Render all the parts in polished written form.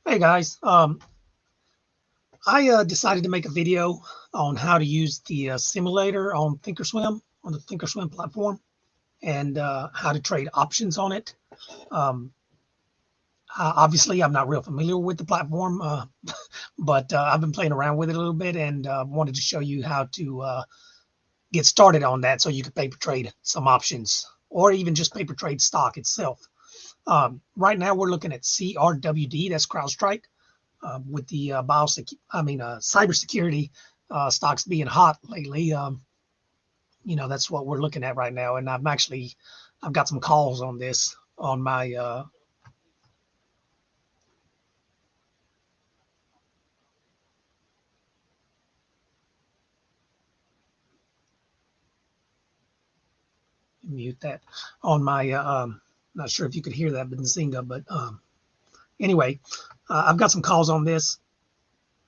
Hey guys, I decided to make a video on how to use the simulator on Thinkorswim, on the Thinkorswim platform, and how to trade options on it. Um, Obviously, I'm not real familiar with the platform, but I've been playing around with it a little bit and wanted to show you how to get started on that so you can paper trade some options or even just paper trade stock itself. Right now, we're looking at CRWD, that's CrowdStrike. With the cybersecurity stocks being hot lately, that's what we're looking at right now. And I've got some calls on this on my. Mute that on my. Not sure if you could hear that Benzinga, but anyway, I've got some calls on this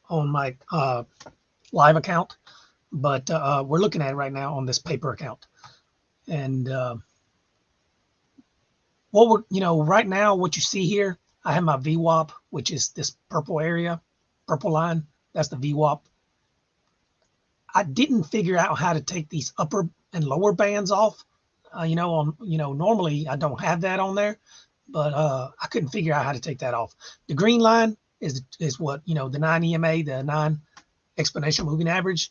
on my live account, but we're looking at it right now on this paper account. And what right now, what you see here, I have my VWAP, which is this purple area, purple line. That's the VWAP. I didn't figure out how to take these upper and lower bands off. Normally I don't have that on there, but I couldn't figure out how to take that off. The green line is what, the 9 EMA, the 9 exponential moving average.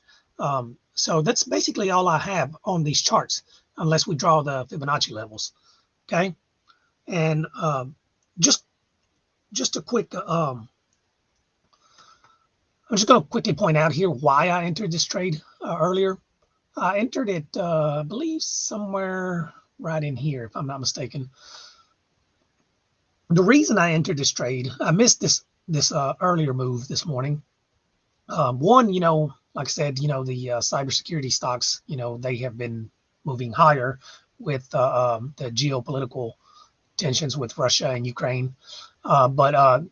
So that's basically all I have on these charts, unless we draw the Fibonacci levels. Okay. And just a quick, I'm just going to quickly point out here why I entered this trade earlier. I entered it, I believe, somewhere right in here, if I'm not mistaken. The reason I entered this trade, I missed this earlier move this morning. One, like I said, the cybersecurity stocks, they have been moving higher with the geopolitical tensions with Russia and Ukraine. But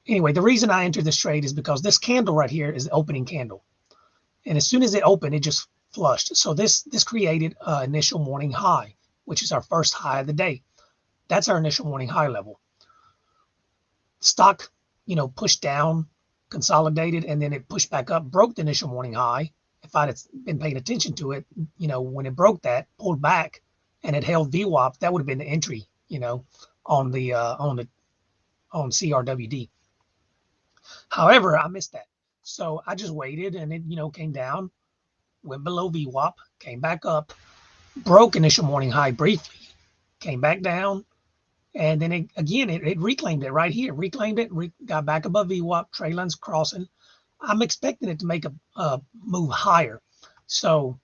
anyway, the reason I entered this trade is because this candle right here is the opening candle. And as soon as it opened, it just flushed. So this created an initial morning high, which is our first high of the day. That's our initial morning high level. Stock, pushed down, consolidated, and then it pushed back up, broke the initial morning high. If I'd been paying attention to it, when it broke that, pulled back, and it held VWAP, that would have been the entry, on CRWD. However, I missed that. So I just waited and it, came down, went below VWAP, came back up, broke initial morning high briefly, came back down, and then it reclaimed it right here, got back above VWAP, trade lines crossing. I'm expecting it to make a move higher. So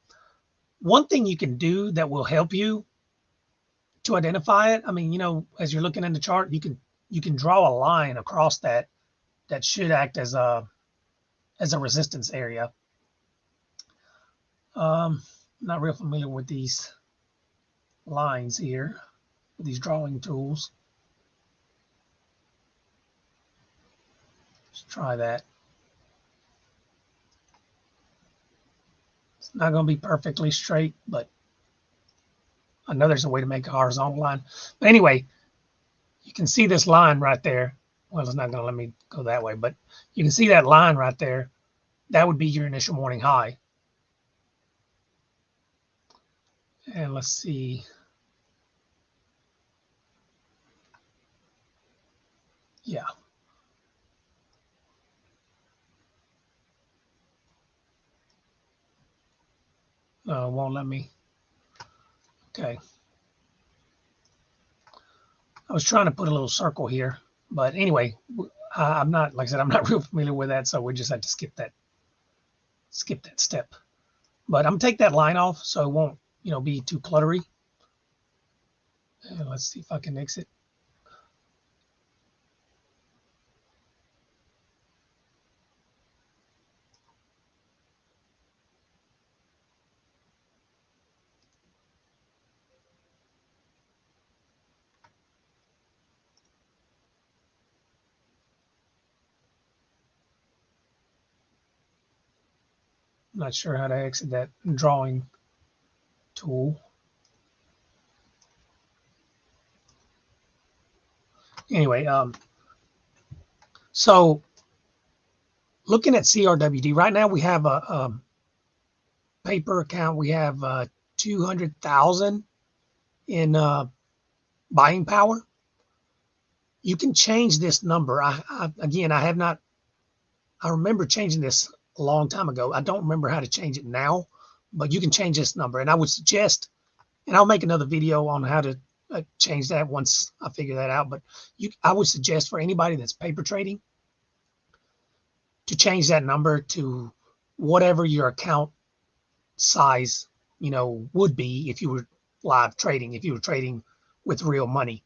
one thing you can do that will help you to identify it, as you're looking in the chart, you can draw a line across that should act as a resistance area. Not real familiar with these lines here, with these drawing tools. Let's try that. It's not going to be perfectly straight, but I know there's a way to make a horizontal line. But anyway, you can see this line right there. Well, it's not going to let me go that way, but you can see that line right there. That would be your initial morning high. And let's see. Yeah. Won't let me. Okay. I was trying to put a little circle here, but anyway, I'm not, like I said, I'm not real familiar with that, so we just had to skip that step. But I'm gonna take that line off so it won't, be too cluttery. And let's see if I can exit. I'm not sure how to exit that drawing tool. Anyway, So looking at CRWD right now, we have a paper account. We have 200,000 in buying power. You can change this number. Again, I have not. I remember changing this a long time ago. I don't remember how to change it now, but you can change this number. And I would suggest, and I'll make another video on how to change that once I figure that out. But I would suggest for anybody that's paper trading to change that number to whatever your account size, would be if you were live trading, if you were trading with real money,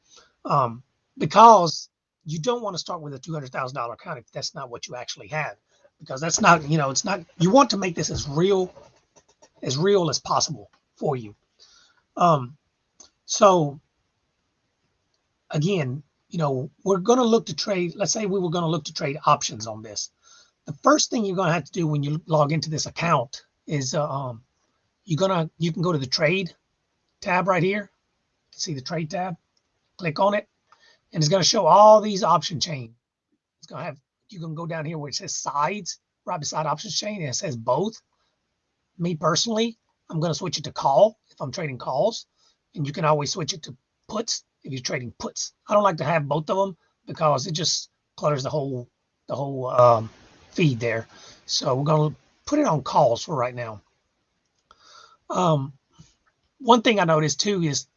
because you don't want to start with a $200,000 account if that's not what you actually have, because that's not, it's not. You want to make this as real as possible for you. So again, we're going to look to trade. Let's say we were going to look to trade options on this. The first thing you're going to have to do when you log into this account is you can go to the trade tab right here. See the trade tab, click on it, and it's going to show all these option chain. It's going to have, you can go down here where it says sides right beside options chain, and it says both. Me personally, I'm going to switch it to call if I'm trading calls, and you can always switch it to puts if you're trading puts. I don't like to have both of them because it just clutters the whole feed there. So we're going to put it on calls for right now. One thing I noticed too is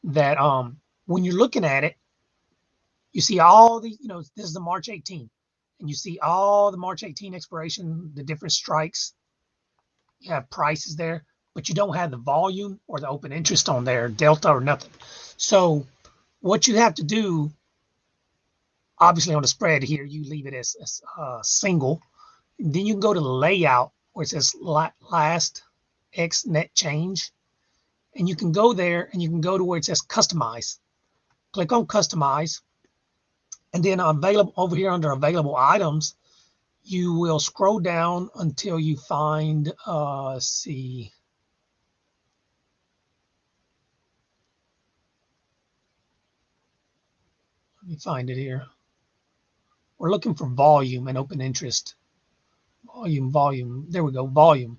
that when you're looking at it, you see all the, this is the March 18, and you see all the March 18 expiration, the different strikes. You have prices there, but you don't have the volume or the open interest on there, delta or nothing. So what you have to do, obviously on the spread here, you leave it as single. And then you can go to the layout where it says last X net change. And you can go there and you can go to where it says customize. Click on customize. And then available over here under available items, you will scroll down until you find, let's see. Let me find it here. We're looking for volume and open interest. Volume. There we go, volume.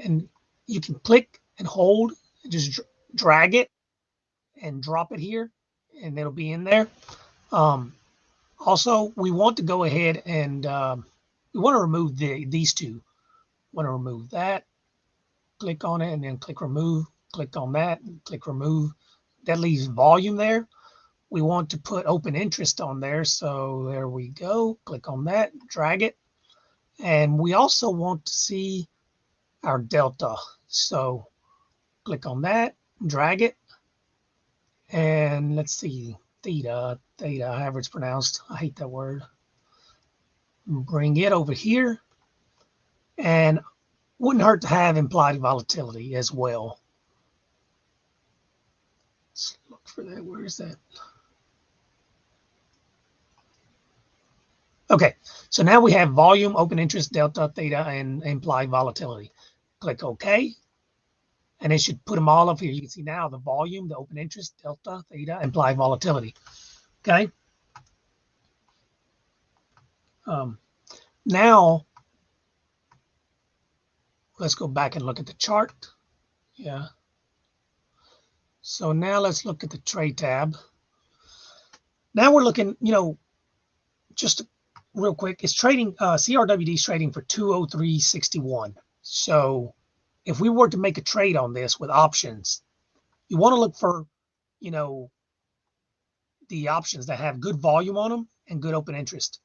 And you can click and hold and just drag it and drop it here, and it'll be in there. Also, we want to go ahead and we want to remove these two. Want to remove that. Click on it and then click remove. Click on that and click remove. That leaves volume there. We want to put open interest on there. So there we go. Click on that, drag it. And we also want to see our delta. So click on that, drag it. And let's see, theta, however it's pronounced. I hate that word. Bring it over here. And wouldn't hurt to have implied volatility as well. Let's look for that. Where is that? Okay, so now we have volume, open interest, delta, theta, and implied volatility. Click OK, and it should put them all up here. You can see now the volume, the open interest, delta, theta, implied volatility. Okay. Now, let's go back and look at the chart. Yeah. So now let's look at the trade tab. Now we're looking, just real quick, it's trading, CRWD is trading for 203.61. So if we were to make a trade on this with options, you want to look for, the options that have good volume on them and good open interest.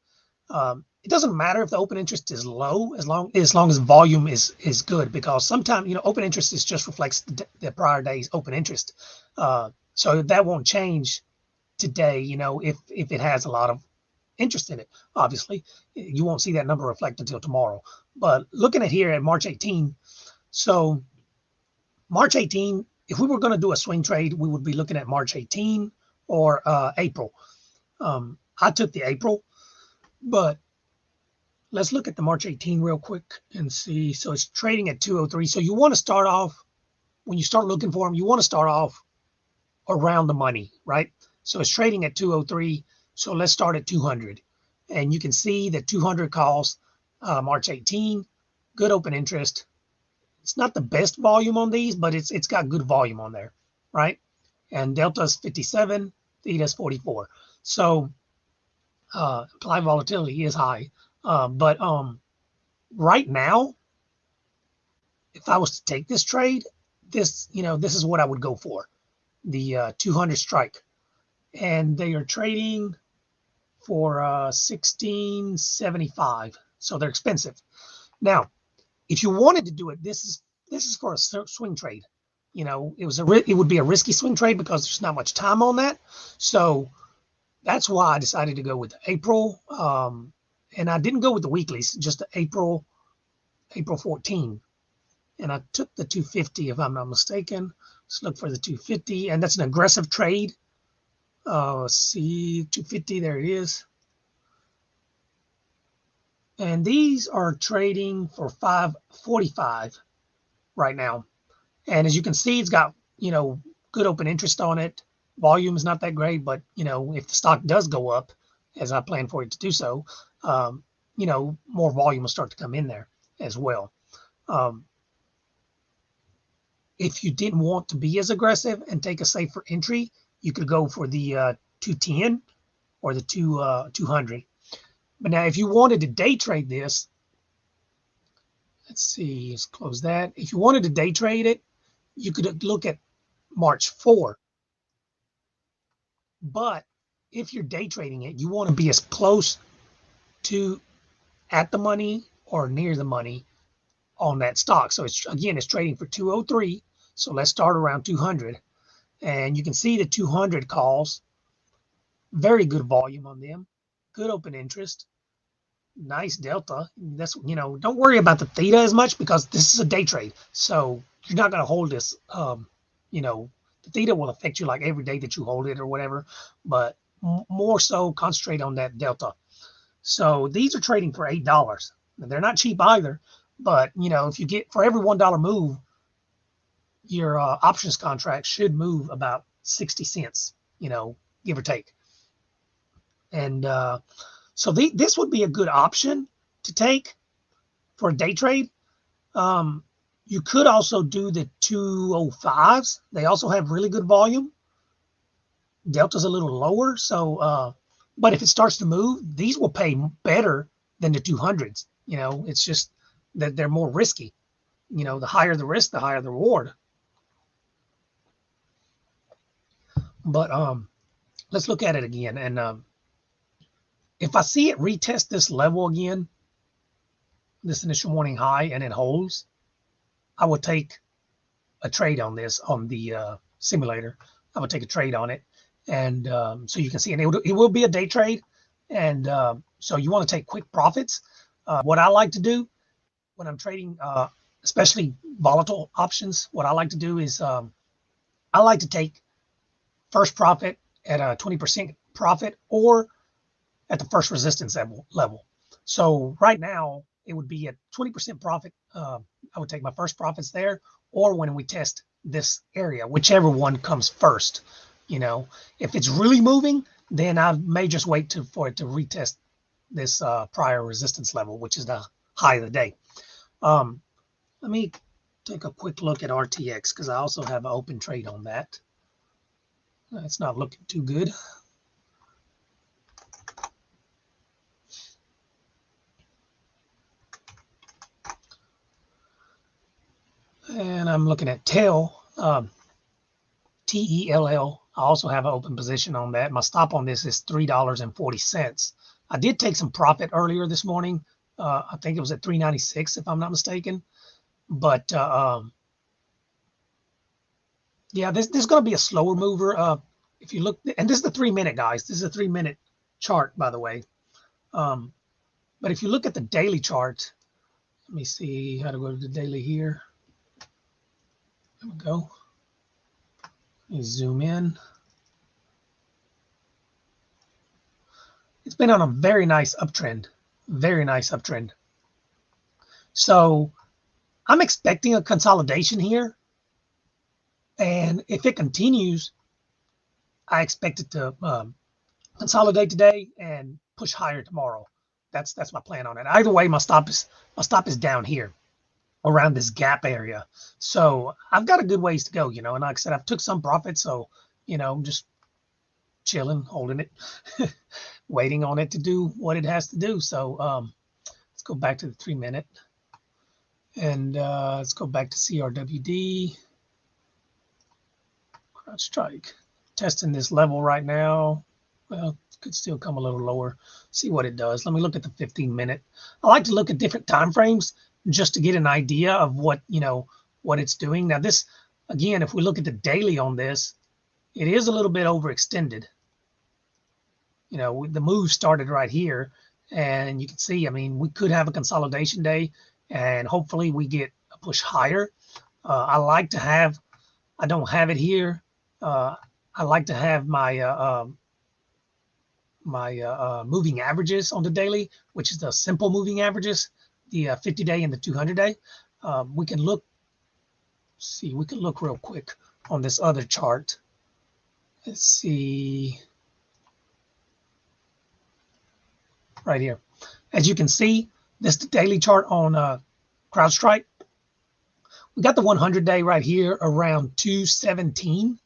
It doesn't matter if the open interest is low as long as volume is good, because sometimes, open interest is just reflects the prior day's open interest. So that won't change today, if it has a lot of interest in it. Obviously, you won't see that number reflect until tomorrow. But looking at here at March 18, so March 18, if we were going to do a swing trade, we would be looking at March 18 or April. I took the April, but let's look at the March 18 real quick and see. So it's trading at 203. So you want to start off, when you start looking for them, you want to start off around the money, right? So it's trading at 203. So let's start at 200. And you can see that 200 calls March 18, good open interest. It's not the best volume on these, but it's got good volume on there, right? And delta's 57, theta's 44. So implied volatility is high. But right now, if I was to take this trade, this is what I would go for, the 200 strike. And they are trading for 1675, so they're expensive. Now, if you wanted to do it, this is for a swing trade. It would be a risky swing trade because there's not much time on that. So that's why I decided to go with April. And I didn't go with the weeklies, just the April 14. And I took the 250, if I'm not mistaken. Let's look for the 250, and that's an aggressive trade. Let's see, 250, there it is. And these are trading for 545 right now. And as you can see, it's got, good open interest on it. Volume is not that great, but, if the stock does go up, as I plan for it to do so, more volume will start to come in there as well. If you didn't want to be as aggressive and take a safer entry, you could go for the 210 or the 200. But now if you wanted to day trade this, let's see, let's close that. If you wanted to day trade it, you could look at March 4. But if you're day trading it, you want to be as close to at the money or near the money on that stock. So it's trading for 203. So let's start around 200. And you can see the 200 calls, very good volume on them, good open interest, nice delta. That's, don't worry about the theta as much because this is a day trade. So you're not going to hold this, the theta will affect you like every day that you hold it or whatever, but more so concentrate on that delta. So these are trading for $8. They're not cheap either, but if you get for every $1 move, your options contract should move about 60 cents, give or take. And so this would be a good option to take for a day trade. You could also do the 205s. They also have really good volume. Delta's a little lower, so but if it starts to move, these will pay better than the 200s. It's just that they're more risky. The higher the risk, the higher the reward. But let's look at it again. And if I see it retest this level again, this initial morning high, and it holds, I would take a trade on this on the simulator. I would take a trade on it. And so you can see, and it will be a day trade. And so you want to take quick profits. What I like to do when I'm trading, especially volatile options, what I like to do is I like to take first profit at a 20% profit or at the first resistance level. So right now it would be at 20% profit. I would take my first profits there, or when we test this area, whichever one comes first. If it's really moving, then I may just wait for it to retest this prior resistance level, which is the high of the day. Let me take a quick look at RTX because I also have an open trade on that. It's not looking too good. And I'm looking at TELL, TELL. I also have an open position on that. My stop on this is $3.40. I did take some profit earlier this morning. I think it was at $3.96 if I'm not mistaken. But yeah, this is going to be a slower mover. If you look, and this is the 3-minute, guys. This is a 3-minute chart, by the way. But if you look at the daily chart, let me see how to go to the daily here. There we go. Let me zoom in. It's been on a very nice uptrend. Very nice uptrend. So I'm expecting a consolidation here. And if it continues, I expect it to consolidate today and push higher tomorrow. That's my plan on it. Either way, my stop is down here around this gap area. So I've got a good ways to go, and like I said, I've took some profit. So, I'm just chilling, holding it, waiting on it to do what it has to do. So let's go back to the 3-minute and let's go back to CRWD. CrowdStrike. Testing this level right now. Well, it could still come a little lower. See what it does. Let me look at the 15-minute. I like to look at different time frames just to get an idea of what it's doing. Now this, again, if we look at the daily on this, it is a little bit overextended. The move started right here, and you can see, I mean, we could have a consolidation day, and hopefully we get a push higher. I like to have, I don't have it here. I like to have my moving averages on the daily, which is the simple moving averages, the 50-day and the 200-day. We can look real quick on this other chart. Let's see. Right here. As you can see, this is the daily chart on CrowdStrike. We got the 100-day right here around 217.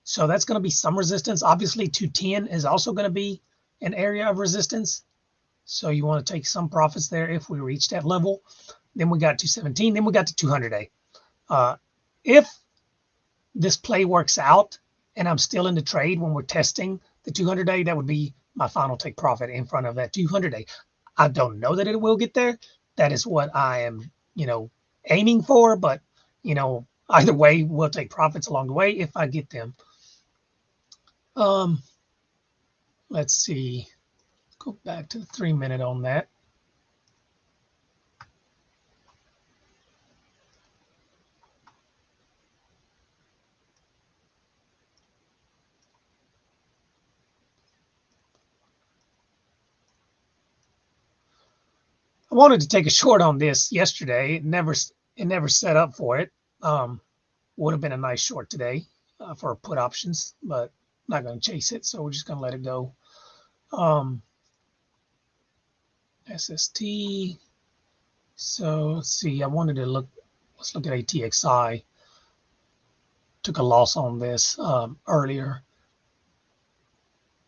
So that's going to be some resistance. Obviously, 210 is also going to be an area of resistance. So you want to take some profits there if we reach that level. Then we got 217. Then we got the 200-day. If this play works out and I'm still in the trade when we're testing the 200-day, that would be my final take profit in front of that 200-day. I don't know that it will get there. That is what I am, aiming for. But, either way, we'll take profits along the way if I get them. Let's see. Go back to the 3-minute on that. I wanted to take a short on this yesterday. It never set up for it. Would have been a nice short today for put options, but not going to chase it, so we're just going to let it go. SST. So let's see. I wanted to look. Let's look at ATXI. Took a loss on this earlier.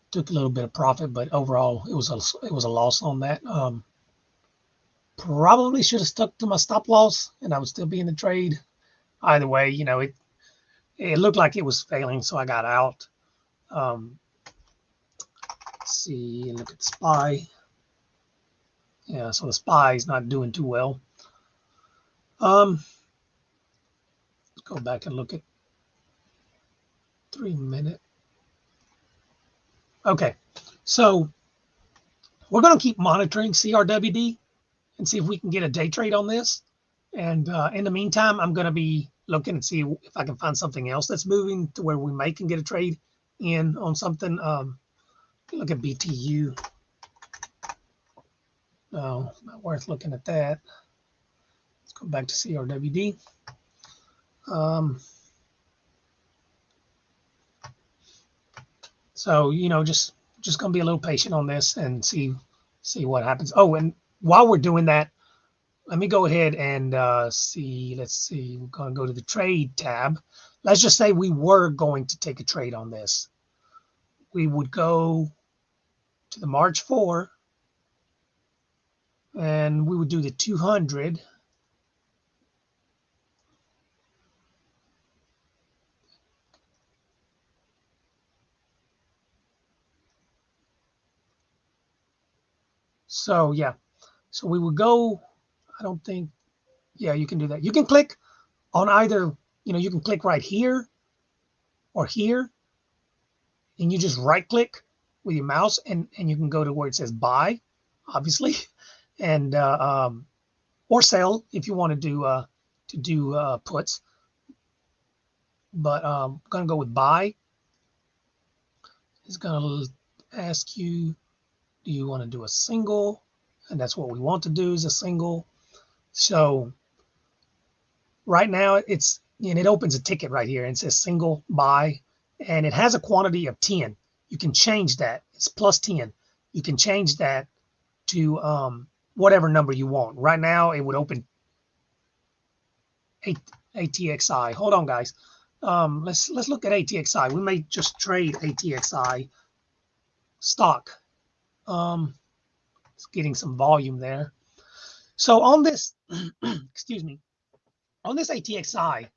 Took a little bit of profit, but overall it was a loss on that. Probably should have stuck to my stop loss, and I would still be in the trade. Either way, it looked like it was failing, so I got out. Let's see, look at SPY. Yeah, so the SPY is not doing too well. Let's go back and look at 3-minute. Okay, so we're going to keep monitoring CRWD and see if we can get a day trade on this. And in the meantime, I'm going to be looking and see if I can find something else that's moving to where we can get a trade in on something. Look at BTU. No, not worth looking at that. Let's go back to CRWD. So, just going to be a little patient on this and see what happens. Oh, and while we're doing that, let me go ahead and see. Let's see. We're going to go to the trade tab. Let's just say we were going to take a trade on this. We would go to the March 4, and we would do the 200. So, yeah. So we would go, I don't think, yeah, you can do that. You can click on either, you can click right here or here, and you just right click with your mouse, and you can go to where it says buy, obviously, and or sell if you want to do puts. But I'm going to go with buy. It's going to ask you, do you want to do a single? And that's what we want to do, is a single. So right now it opens a ticket right here and it says single buy, and it has a quantity of 10. You can change that. It's plus 10. You can change that to whatever number you want. Right now, it would open ATXI. Hold on, guys. Let's look at ATXI. We may just trade ATXI stock. It's getting some volume there. So on this, excuse me, on this ATXI,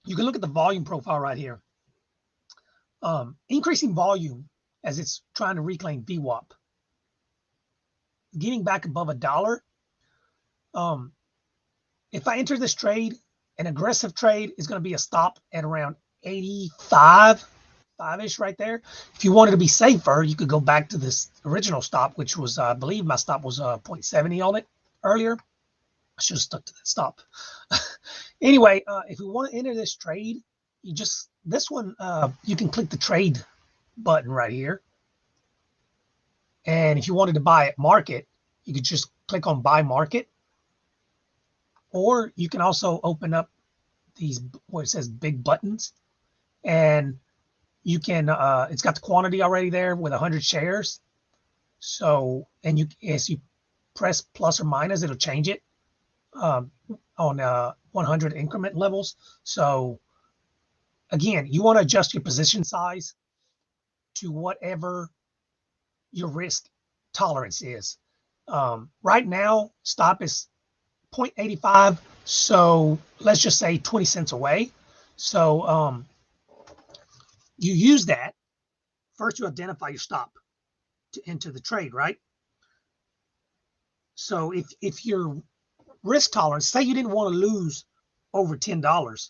you can look at the volume profile right here. Increasing volume as it's trying to reclaim VWAP. Getting back above $1. If I enter this trade, an aggressive trade is going to be a stop at around 85, 5-ish right there. If you wanted to be safer, you could go back to this original stop, which was, I believe my stop was 0.70 on it earlier. I should have stuck to that stop. Anyway, if you want to enter this trade, you just, this one, you can click the trade button right here. And if you wanted to buy at market, you could just click on buy market. Or you can also open up these, where it says big buttons. And you can, it's got the quantity already there with 100 shares. So, and you, as you press plus or minus, it'll change it on 100 increment levels. So again, you want to adjust your position size to whatever your risk tolerance is. Right now, stop is 0.85. So let's just say 20 cents away. So you use that. First, you identify your stop to enter the trade, right? So if your risk tolerance, say you didn't want to lose over $10,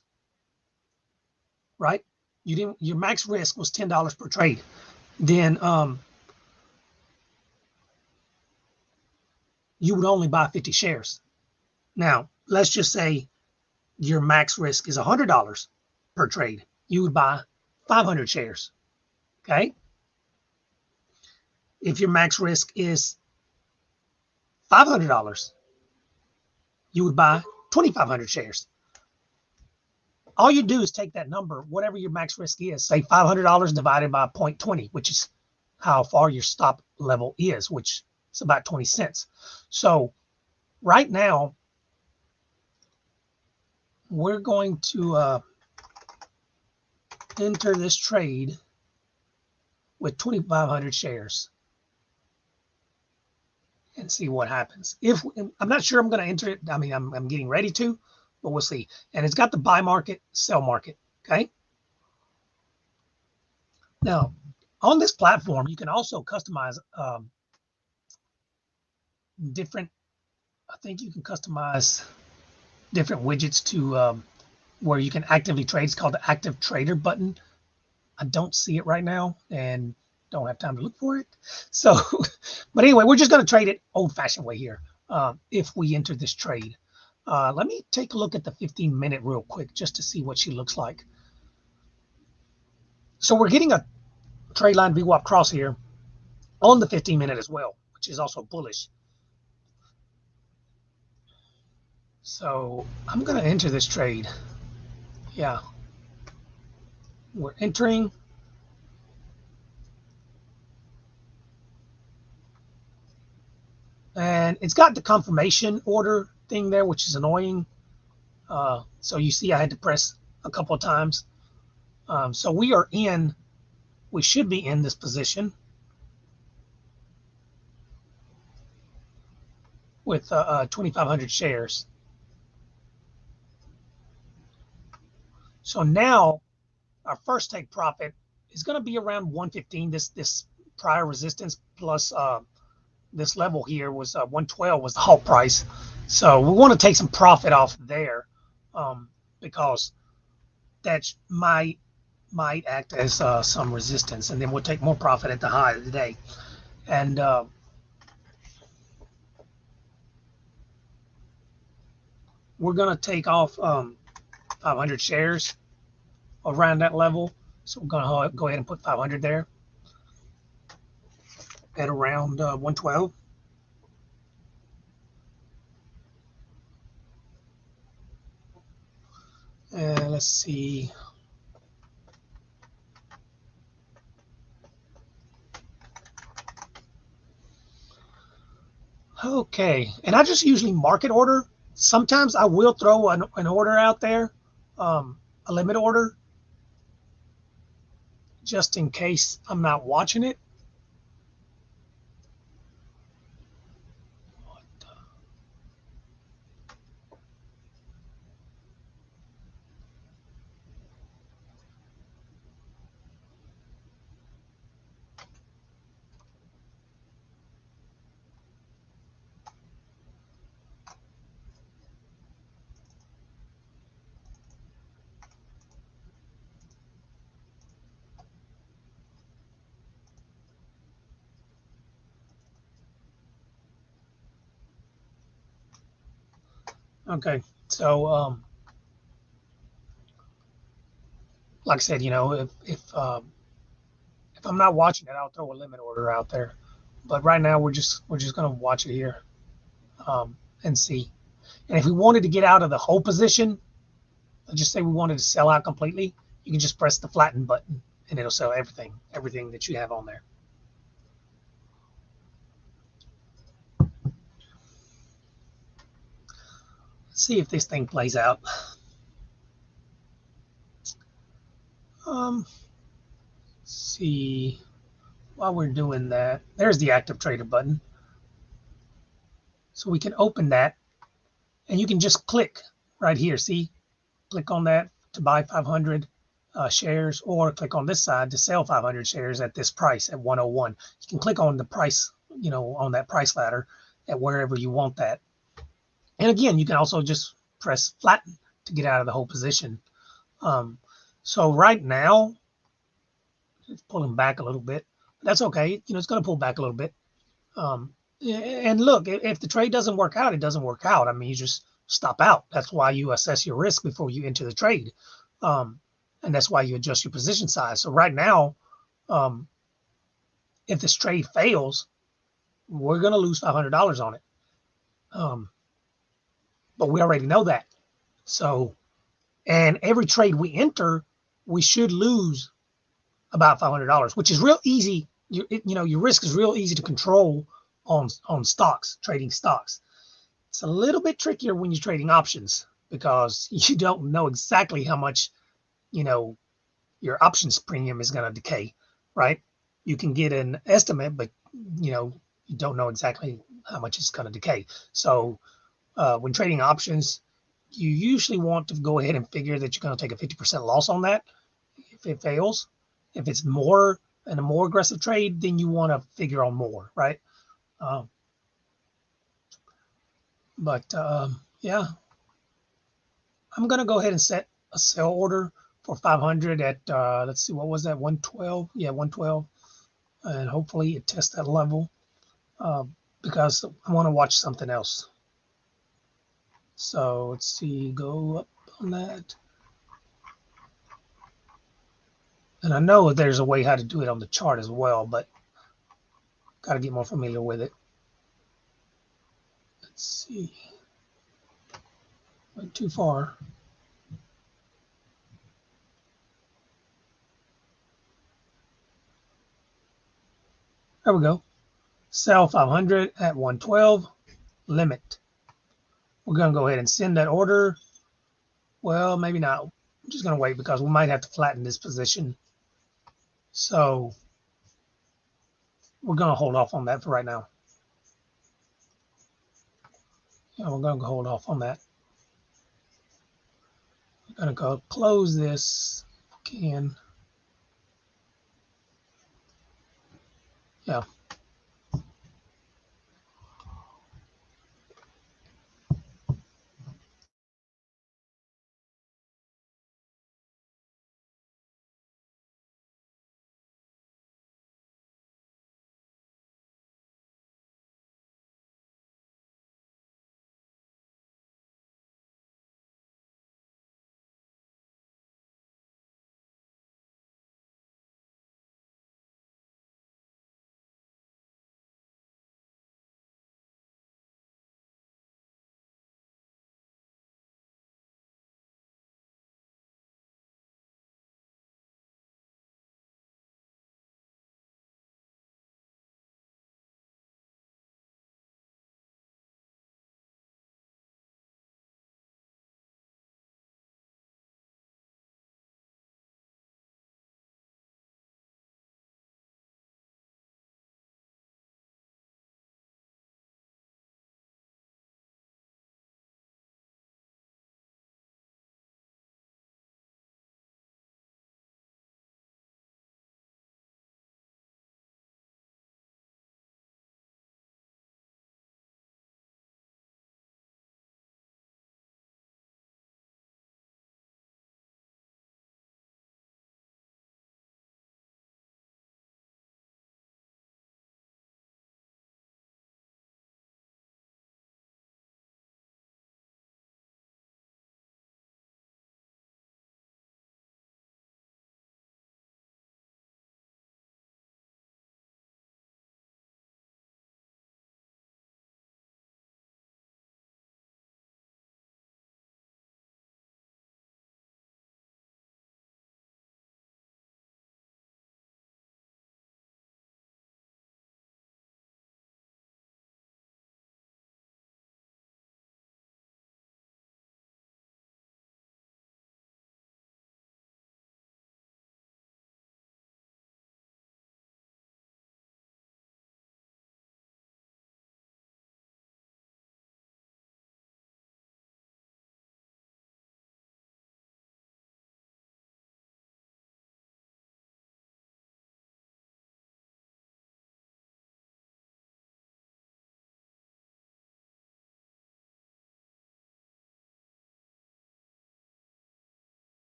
right? You didn't, your max risk was $10 per trade. Then you would only buy 50 shares. Now, let's just say your max risk is $100 per trade. You would buy 500 shares, okay? If your max risk is $500, you would buy 2,500 shares. All you do is take that number, whatever your max risk is, say $500 divided by 0.20, which is how far your stop level is, which is about 20 cents. So right now, we're going to enter this trade with 2,500 shares and see what happens. If I'm not sure I'm going to enter it, I mean, I'm getting ready to, but we'll see. And it's got the buy market, sell market. Okay. Now, on this platform, you can also customize different. I think you can customize different widgets to where you can actively trade. It's called the active trader button. I don't see it right now and don't have time to look for it. So, but anyway, we're just going to trade it old-fashioned way here. If we enter this trade, let me take a look at the 15-minute real quick just to see what she looks like. So we're getting a trade line VWAP cross here on the 15-minute as well, which is also bullish. So I'm going to enter this trade. Yeah. We're entering. And it's got the confirmation order thing there, which is annoying. So you see I had to press a couple of times. So we are in, we should be in this position with 2,500 shares. So now our first take profit is going to be around 115. This prior resistance plus this level here was 112 was the halt price. So we want to take some profit off there because that might act as some resistance, and then we'll take more profit at the high of the day. And we're going to take off 500 shares around that level. So we're going to go ahead and put 500 there at around 112. And let's see. Okay, and I just usually market order. Sometimes I will throw an order out there, a limit order, just in case I'm not watching it. Okay, so like I said, if I'm not watching it, I'll throw a limit order out there. But right now we're just gonna watch it here, and see. And if we wanted to get out of the hold position, let's just say we wanted to sell out completely, you can just press the flatten button and it'll sell everything that you have on there. Let's see if this thing plays out. Let's see. While we're doing that, there's the active trader button. So we can open that and you can just click right here. See, click on that to buy 500 shares, or click on this side to sell 500 shares at this price at 101. You can click on the price, on that price ladder at wherever you want that. And again, you can also just press flatten to get out of the whole position. So right now, it's pulling back a little bit. That's okay. It's going to pull back a little bit. And look, if the trade doesn't work out, it doesn't work out. I mean, you just stop out. That's why you assess your risk before you enter the trade. And that's why you adjust your position size. So right now, if this trade fails, we're going to lose $500 on it. But we already know that. So, and every trade we enter, we should lose about $500, which is real easy. Your risk is real easy to control on stocks, trading stocks. It's a little bit trickier when you're trading options because you don't know exactly how much, your options premium is going to decay, right? You can get an estimate, but you don't know exactly how much it's going to decay. So when trading options, you usually want to go ahead and figure that you're going to take a 50% loss on that if it fails. If it's more and a more aggressive trade, then you want to figure on more, right? But yeah, I'm going to go ahead and set a sell order for 500 at, let's see, what was that, 112? Yeah, 112. And hopefully it tests that level because I want to watch something else. So let's see, go up on that. And I know there's a way how to do it on the chart as well, but got to get more familiar with it. Let's see. Went too far. There we go. Sell 500 at 112. Limit. We're going to go ahead and send that order. Well, maybe not. I'm just going to wait because we might have to flatten this position. So we're going to hold off on that for right now. Yeah, we're going to hold off on that. We're going to go close this again. Yeah.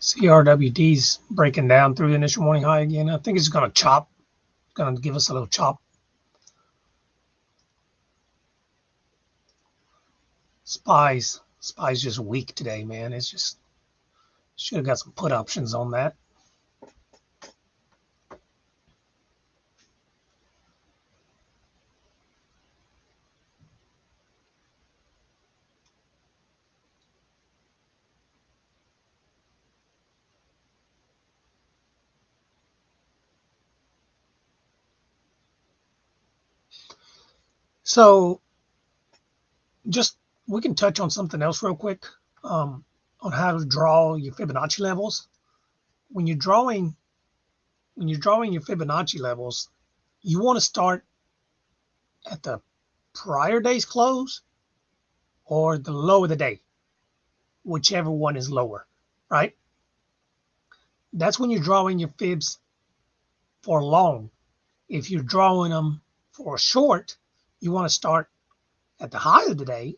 CRWD's breaking down through the initial morning high again. I think it's going to chop, going to give us a little chop. SPY's just weak today, man. It's just, should have got some put options on that. So just, we can touch on something else real quick, on how to draw your Fibonacci levels. When you're drawing your Fibonacci levels, you want to start at the prior day's close or the low of the day, whichever one is lower, right? That's when you're drawing your fibs for long. If you're drawing them for short, you want to start at the high of the day,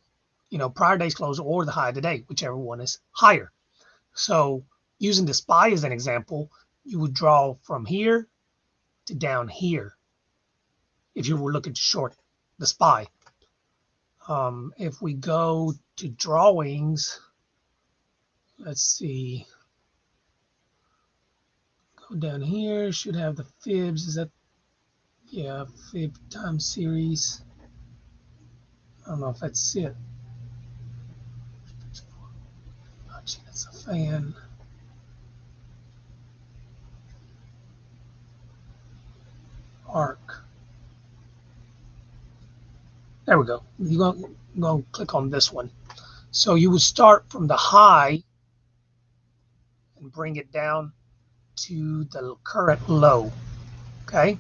prior day's close, or the high of the day, whichever one is higher. So using the SPY as an example, you would draw from here to down here if you were looking to short the SPY. If we go to drawings, let's see, go down here, should have the fibs. Is that, yeah, fib time series. I don't know if that's it. Actually, that's a fan. Arc. There we go. You're going to click on this one. So you would start from the high and bring it down to the current low. Okay?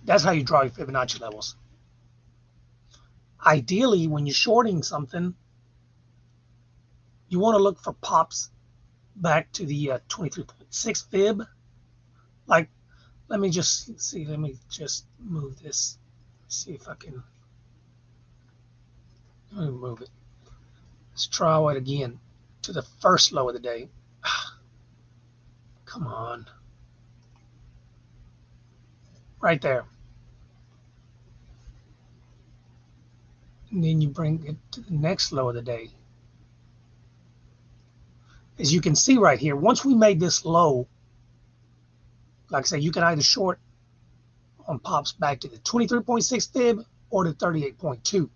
That's how you draw your Fibonacci levels. Ideally, when you're shorting something, you want to look for pops back to the 23.6 fib. Like, let me just see. Let me just move this. See if I can. Let me move it. Let's try it again to the first low of the day. Come on. Right there. And then you bring it to the next low of the day. As you can see right here, once we made this low, like I said, you can either short on pops back to the 23.6 fib or the 38.2.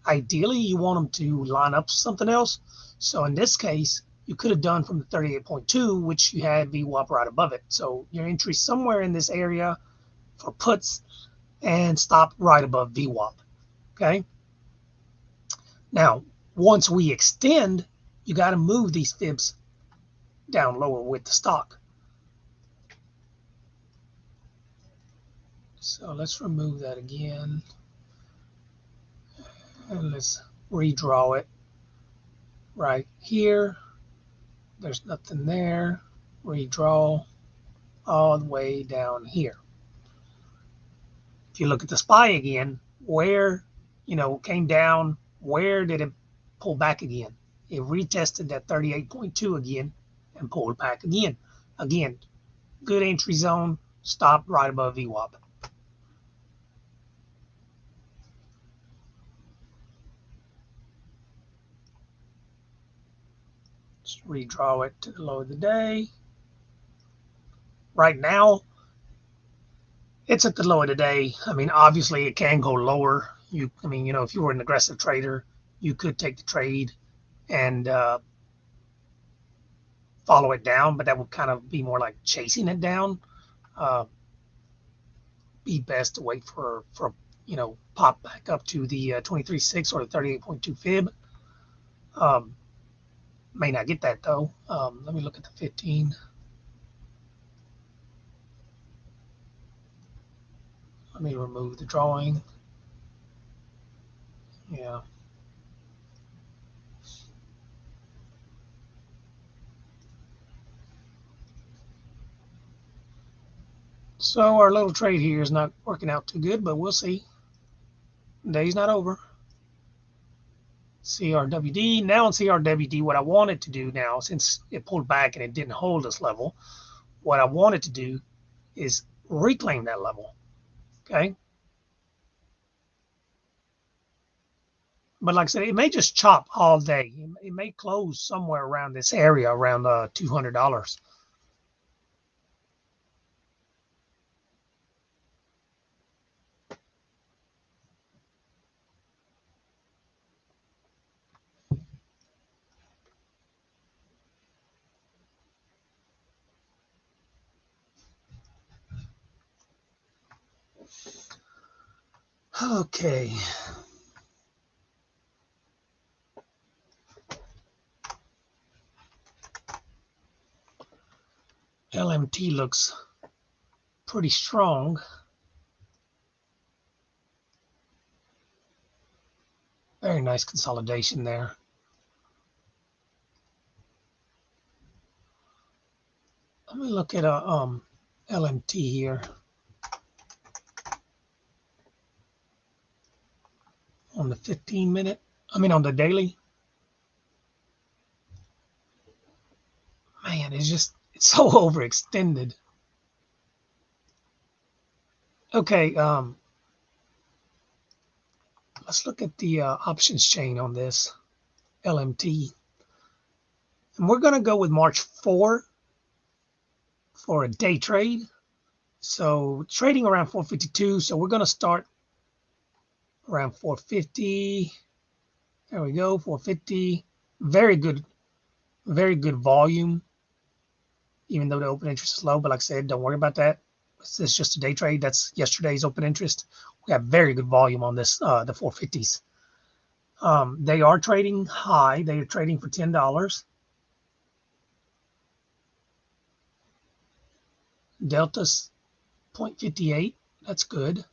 Ideally, you want them to line up something else. So in this case, you could have done from the 38.2, which you had VWAP right above it. So your entry somewhere in this area for puts and stop right above VWAP. Okay. Now, once we extend, you got to move these fibs down lower with the stock. So let's remove that again. And let's redraw it right here. There's nothing there. Redraw all the way down here. If you look at the SPY again, where, came down, where did it pull back again? It retested that 38.2 again and pulled back again. Again, good entry zone, stopped right above VWAP. Just redraw it to the low of the day. Right now, it's at the low of the day. I mean, obviously, it can go lower. If you were an aggressive trader, you could take the trade and follow it down, but that would kind of be more like chasing it down. Be best to wait for pop back up to the 23.6 or the 38.2 fib. May not get that though. Let me look at the 15. Let me remove the drawing. Yeah. So our little trade here is not working out too good, but we'll see. The day's not over. CRWD. Now on CRWD, what I wanted to do now, since it pulled back and it didn't hold this level, what I wanted to do is reclaim that level. Okay. But like I said, it may just chop all day. It may close somewhere around this area, around $200. Okay. LMT looks pretty strong. Very nice consolidation there. Let me look at a LMT here. On the 15-minute, on the daily. Man, it's so overextended. Okay, let's look at the options chain on this LMT. And we're going to go with March 4 for a day trade. So trading around 452. So we're going to start around 450. There we go, 450. Very good volume, even though the open interest is low. But like I said, don't worry about that. It's just a day trade. That's yesterday's open interest. We have very good volume on this, the 450s. They are trading high. They are trading for $10. Delta's 0.58. That's good.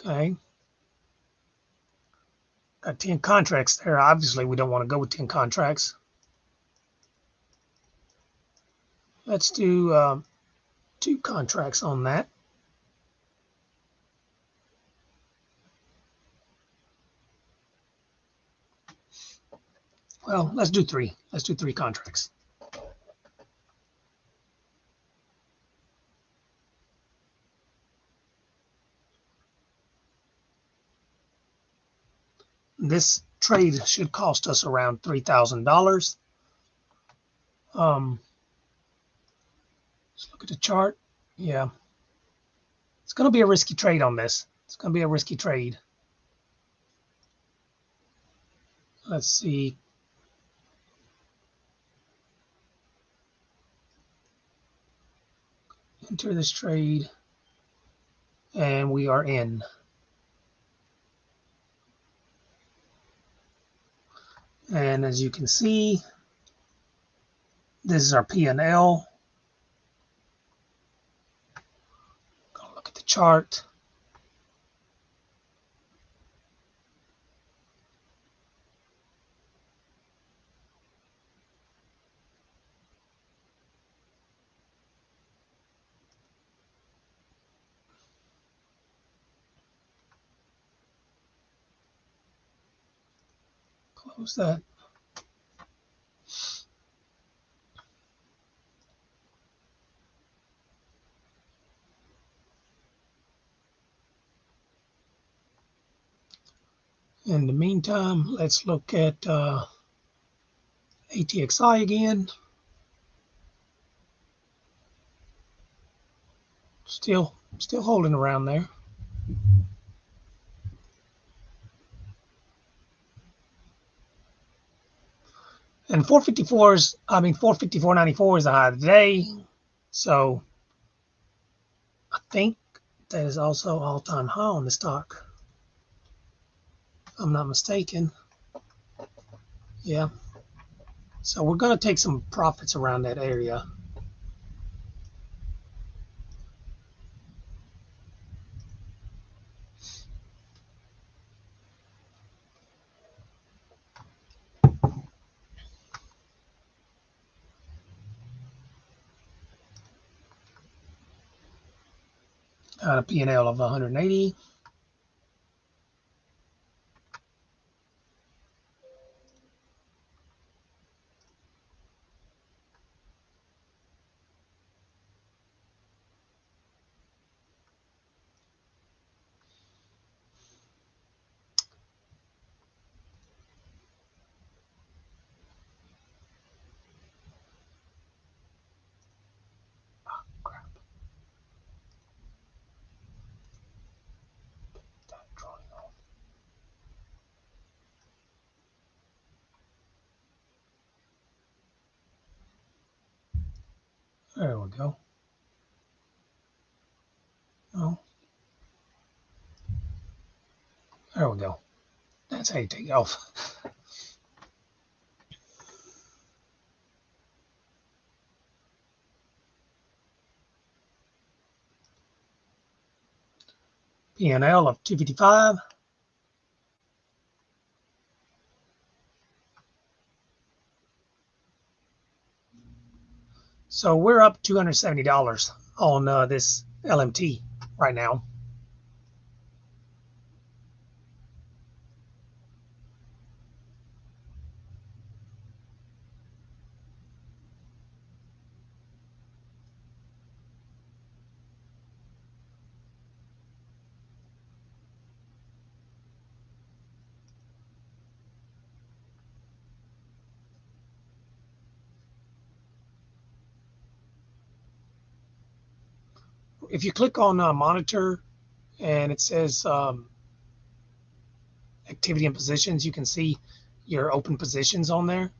Okay. Got 10 contracts there. Obviously, we don't want to go with 10 contracts. Let's do 2 contracts on that. Well, let's do 3. Let's do 3 contracts. This trade should cost us around $3,000. Let's look at the chart. Yeah. It's going to be a risky trade on this. It's going to be a risky trade. Let's see. Enter this trade. And we are in. And as you can see, this is our P&L. Go look at the chart. Close that. In the meantime, let's look at ATXI again. Still holding around there. And 454.94 is the high today. So I think that is also all-time high on the stock. If I'm not mistaken. Yeah. So we're going to take some profits around that area. Got a P&L of 180. Crap. That drawing off. There we go. Oh, there we go. That's how you take it off. P&L of 255. So we're up $270 on this LMT right now. If you click on monitor and it says activity and positions, you can see your open positions on there.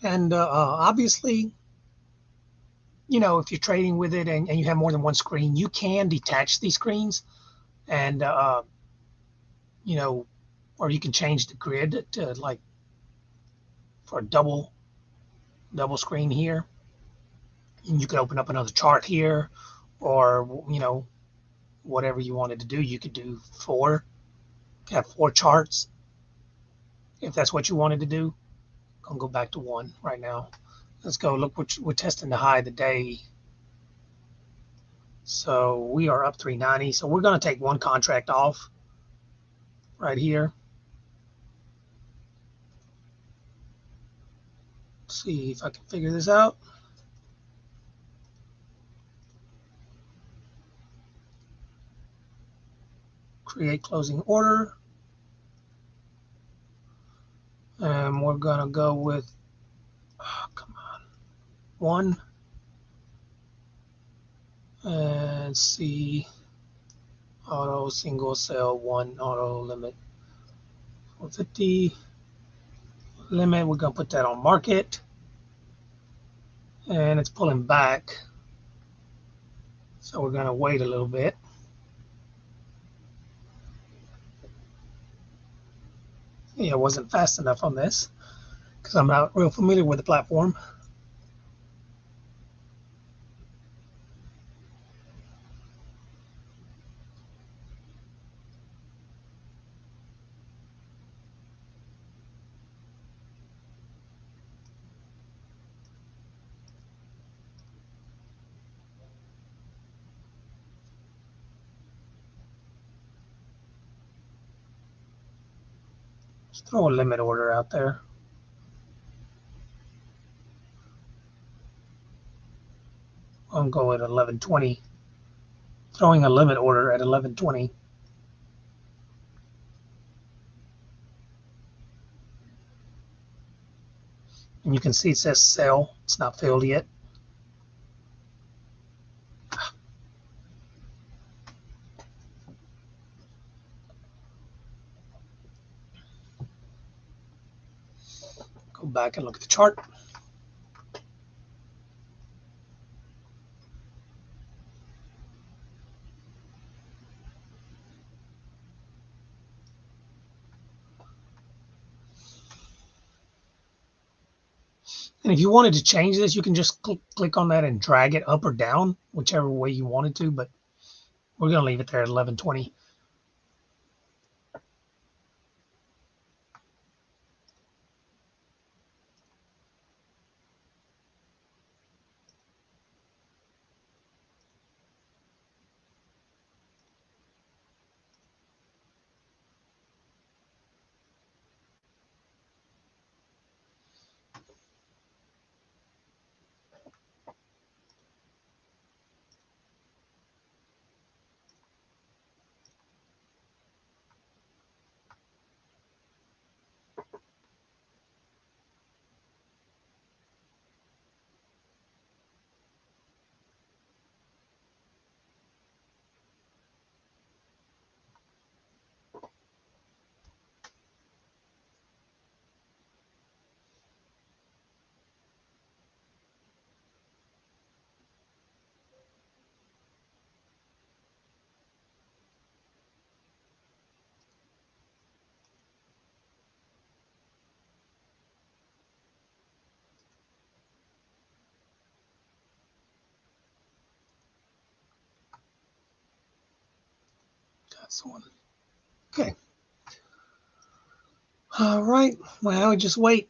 And obviously, you know, if you're trading with it and you have more than one screen, you can detach these screens and, you know, or you can change the grid to like for a double screen here. And you could open up another chart here or, you know, whatever you wanted to do. You could do have four charts if that's what you wanted to do. I'll go back to one right now. Let's go. Look, we're testing the high of the day. So we are up 390. So we're going to take one contract off right here. Let's see if I can figure this out. Create closing order. And we're going to go with, oh, come on, one. And see, auto single sell one auto limit 450. limit, we're going to put that on market. And it's pulling back. So we're going to wait a little bit. Yeah, it wasn't fast enough on this because I'm not real familiar with the platform. Just throw a limit order out there. I'm going at 1120. Throwing a limit order at 1120. And you can see it says sell. It's not filled yet. Go back and look at the chart. And if you wanted to change this, you can just click on that and drag it up or down, whichever way you wanted to, but we're going to leave it there at 1120. That's the one. Okay. All right. Well, we just wait.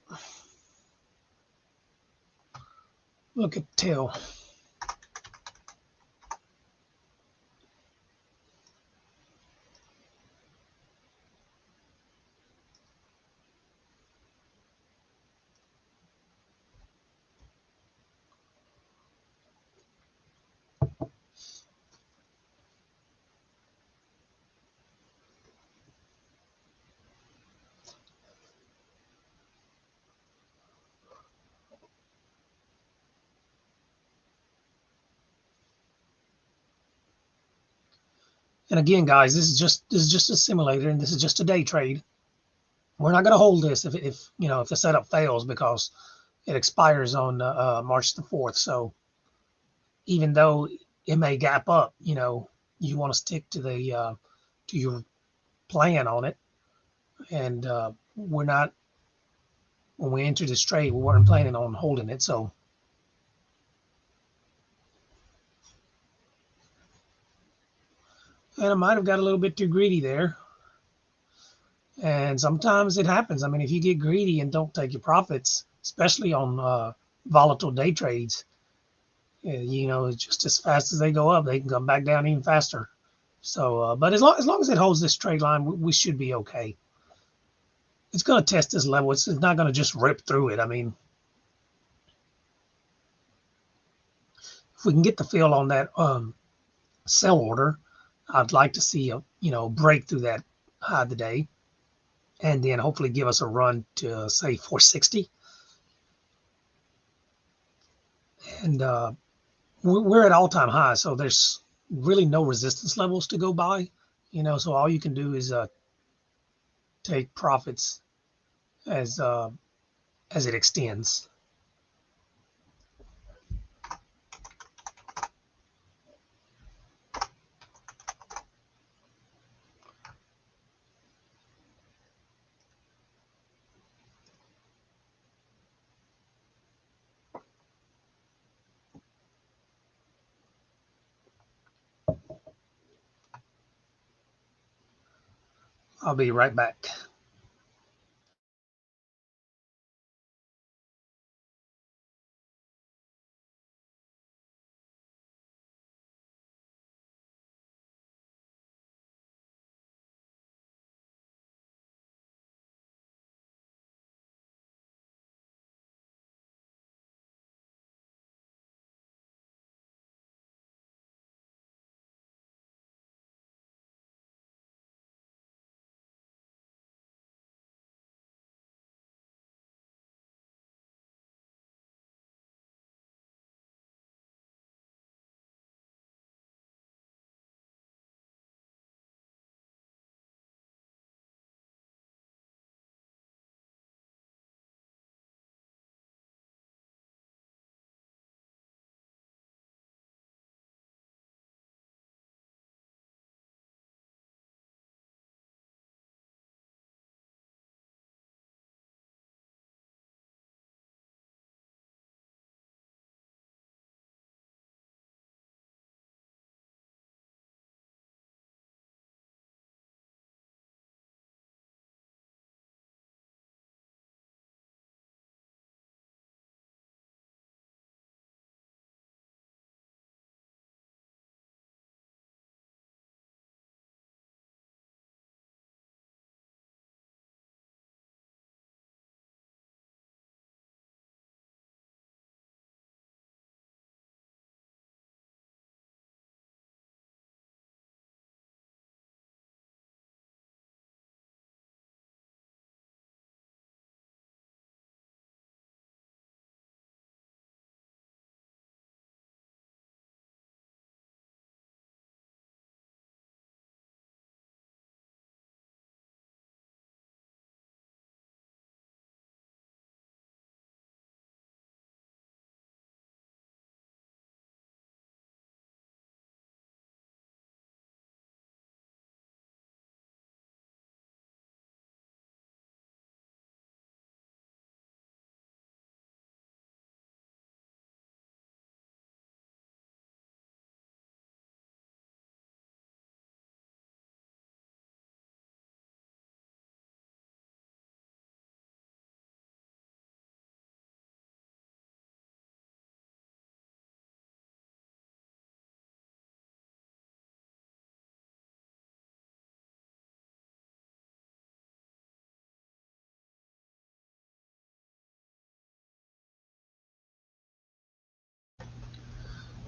Look at the tail. And again, guys, this is just a simulator, and this is just a day trade. We're not going to hold this if the setup fails, because it expires on March the 4th. So even though it may gap up, you want to stick to the to your plan on it. And we're not, when we entered this trade, we weren't planning on holding it. So and I might have got a little bit too greedy there. And sometimes it happens. I mean, if you get greedy and don't take your profits, especially on volatile day trades, just as fast as they go up, they can come back down even faster. So, but as long as it holds this trade line, we should be okay. It's going to test this level. It's not going to just rip through it. I mean, if we can get the fill on that sell order, I'd like to see a break through that high today, and then hopefully give us a run to say 460. And we're at all-time highs, so there's really no resistance levels to go by. So all you can do is take profits as as it extends. I'll be right back.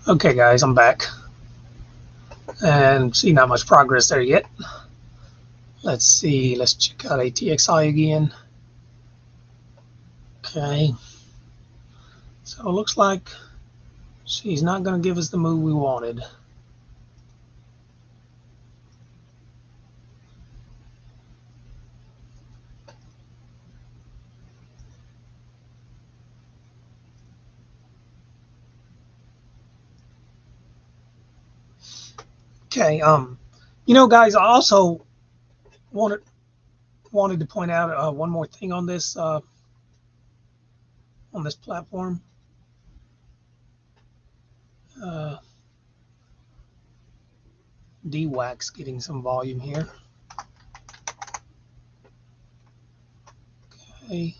Okay, guys, I'm back. And see, not much progress there yet. Let's see. Let's check out ATXI again. Okay. So it looks like she's not going to give us the move we wanted. Okay. Guys, I also wanted to point out one more thing on this platform. Uh, DWAC's getting some volume here. Okay.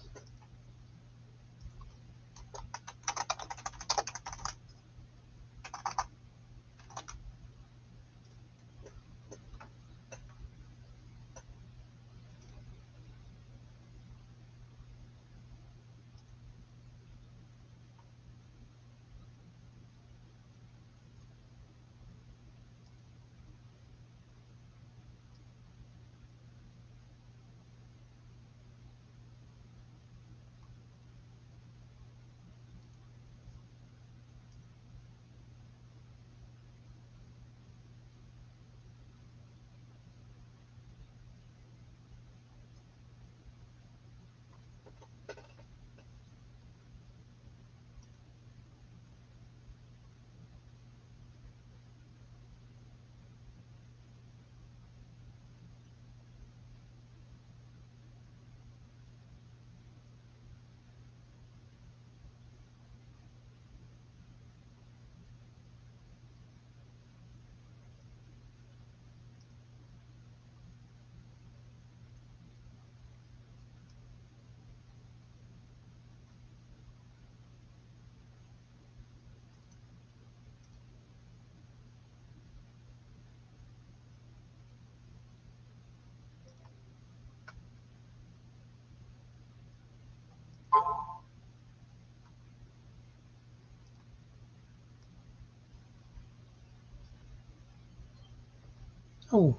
Oh,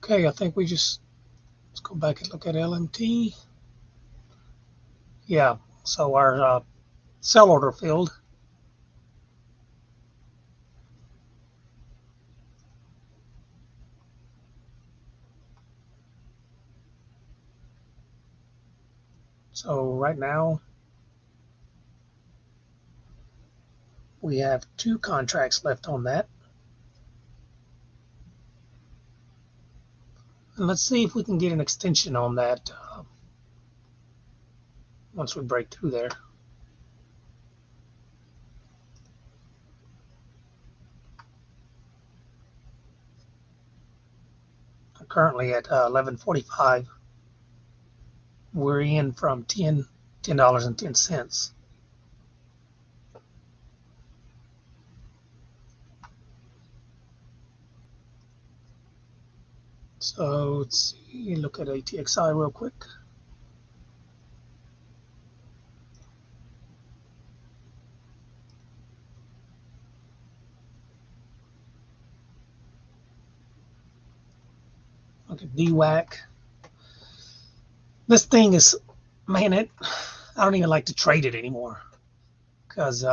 okay. I think let's go back and look at LMT. Yeah. So our sell order filled. So right now we have 2 contracts left on that. And let's see if we can get an extension on that once we break through there. I'm currently at 11.45. We're in from $10.10. So let's see, look at ATXI real quick. Look at DWAC. This thing is, man, I don't even like to trade it anymore because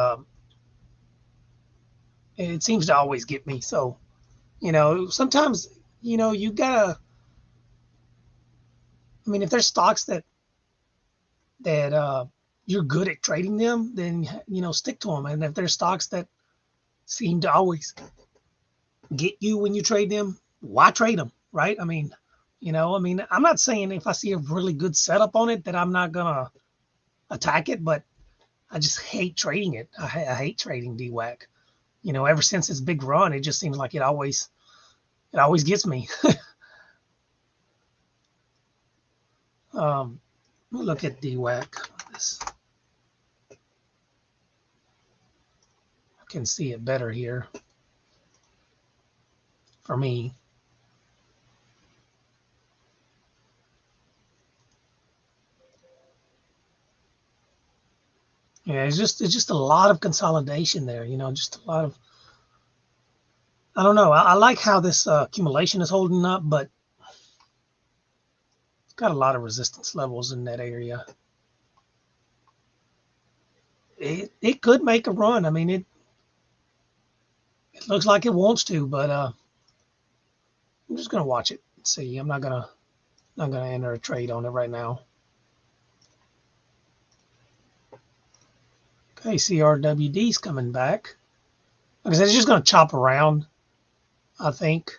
it seems to always get me. So, sometimes, you gotta, I mean, if there's stocks that you're good at trading them, then, stick to them. And if there's stocks that seem to always get you when you trade them, why trade them, right? I'm not saying if I see a really good setup on it that I'm not gonna attack it, but I just hate trading it. I hate trading DWAC. Ever since its big run, it just seems like it always gets me. Let me look at DWAC. I can see it better here for me. Yeah, it's just a lot of consolidation there. Just a lot of. I don't know. I like how this accumulation is holding up, but it's got a lot of resistance levels in that area. It could make a run. I mean, it looks like it wants to, but I'm just gonna watch it and see. I'm not gonna enter a trade on it right now. Okay, CRWD's coming back. Like I said, it's just gonna chop around, I think.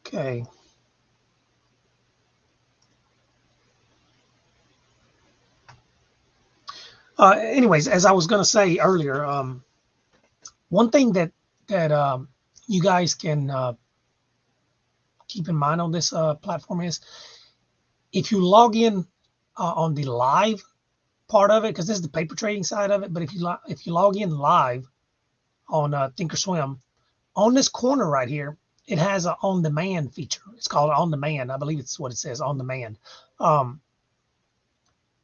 Okay. Anyways, as I was going to say earlier, one thing that you guys can keep in mind on this platform is if you log in on the live part of it, because this is the paper trading side of it. But if you log in live on Thinkorswim, on this corner right here, it has an on-demand feature. It's called on-demand. I believe it's what it says, on-demand.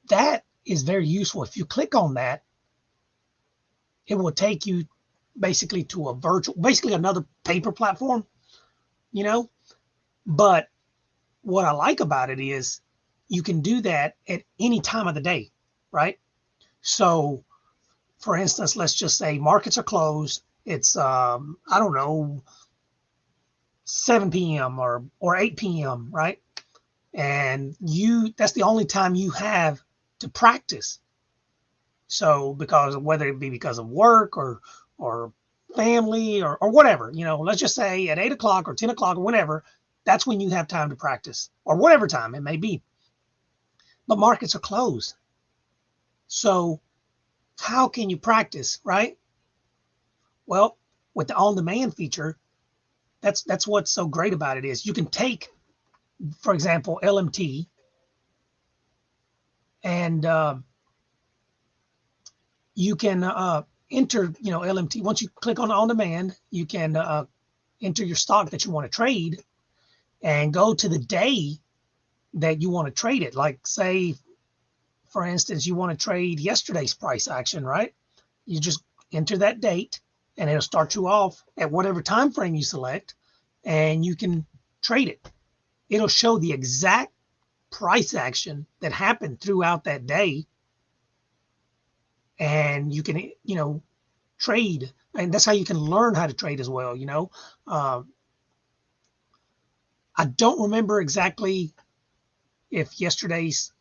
That is very useful. If you click on that, it will take you basically to basically another paper platform, you know. But what I like about it is you can do that at any time of the day, right? So, for instance, let's just say markets are closed. It's I don't know, 7 p.m. or 8 p.m., right? And that's the only time you have to practice. So because whether it be because of work or family or whatever, let's just say at 8 o'clock or 10 o'clock or whenever, that's when you have time to practice, or whatever time it may be. But markets are closed. So how can you practice, right? Well, with the on-demand feature, that's what's so great about it is you can take, for example, LMT, and you can enter, LMT. Once you click on demand, you can enter your stock that you want to trade and go to the day that you want to trade it. Like, say, for instance, you want to trade yesterday's price action, right? You just enter that date and it'll start you off at whatever time frame you select, and you can trade it. It'll show the exact price action that happened throughout that day, and you can, trade. And that's how you can learn how to trade as well. I don't remember exactly if yesterday's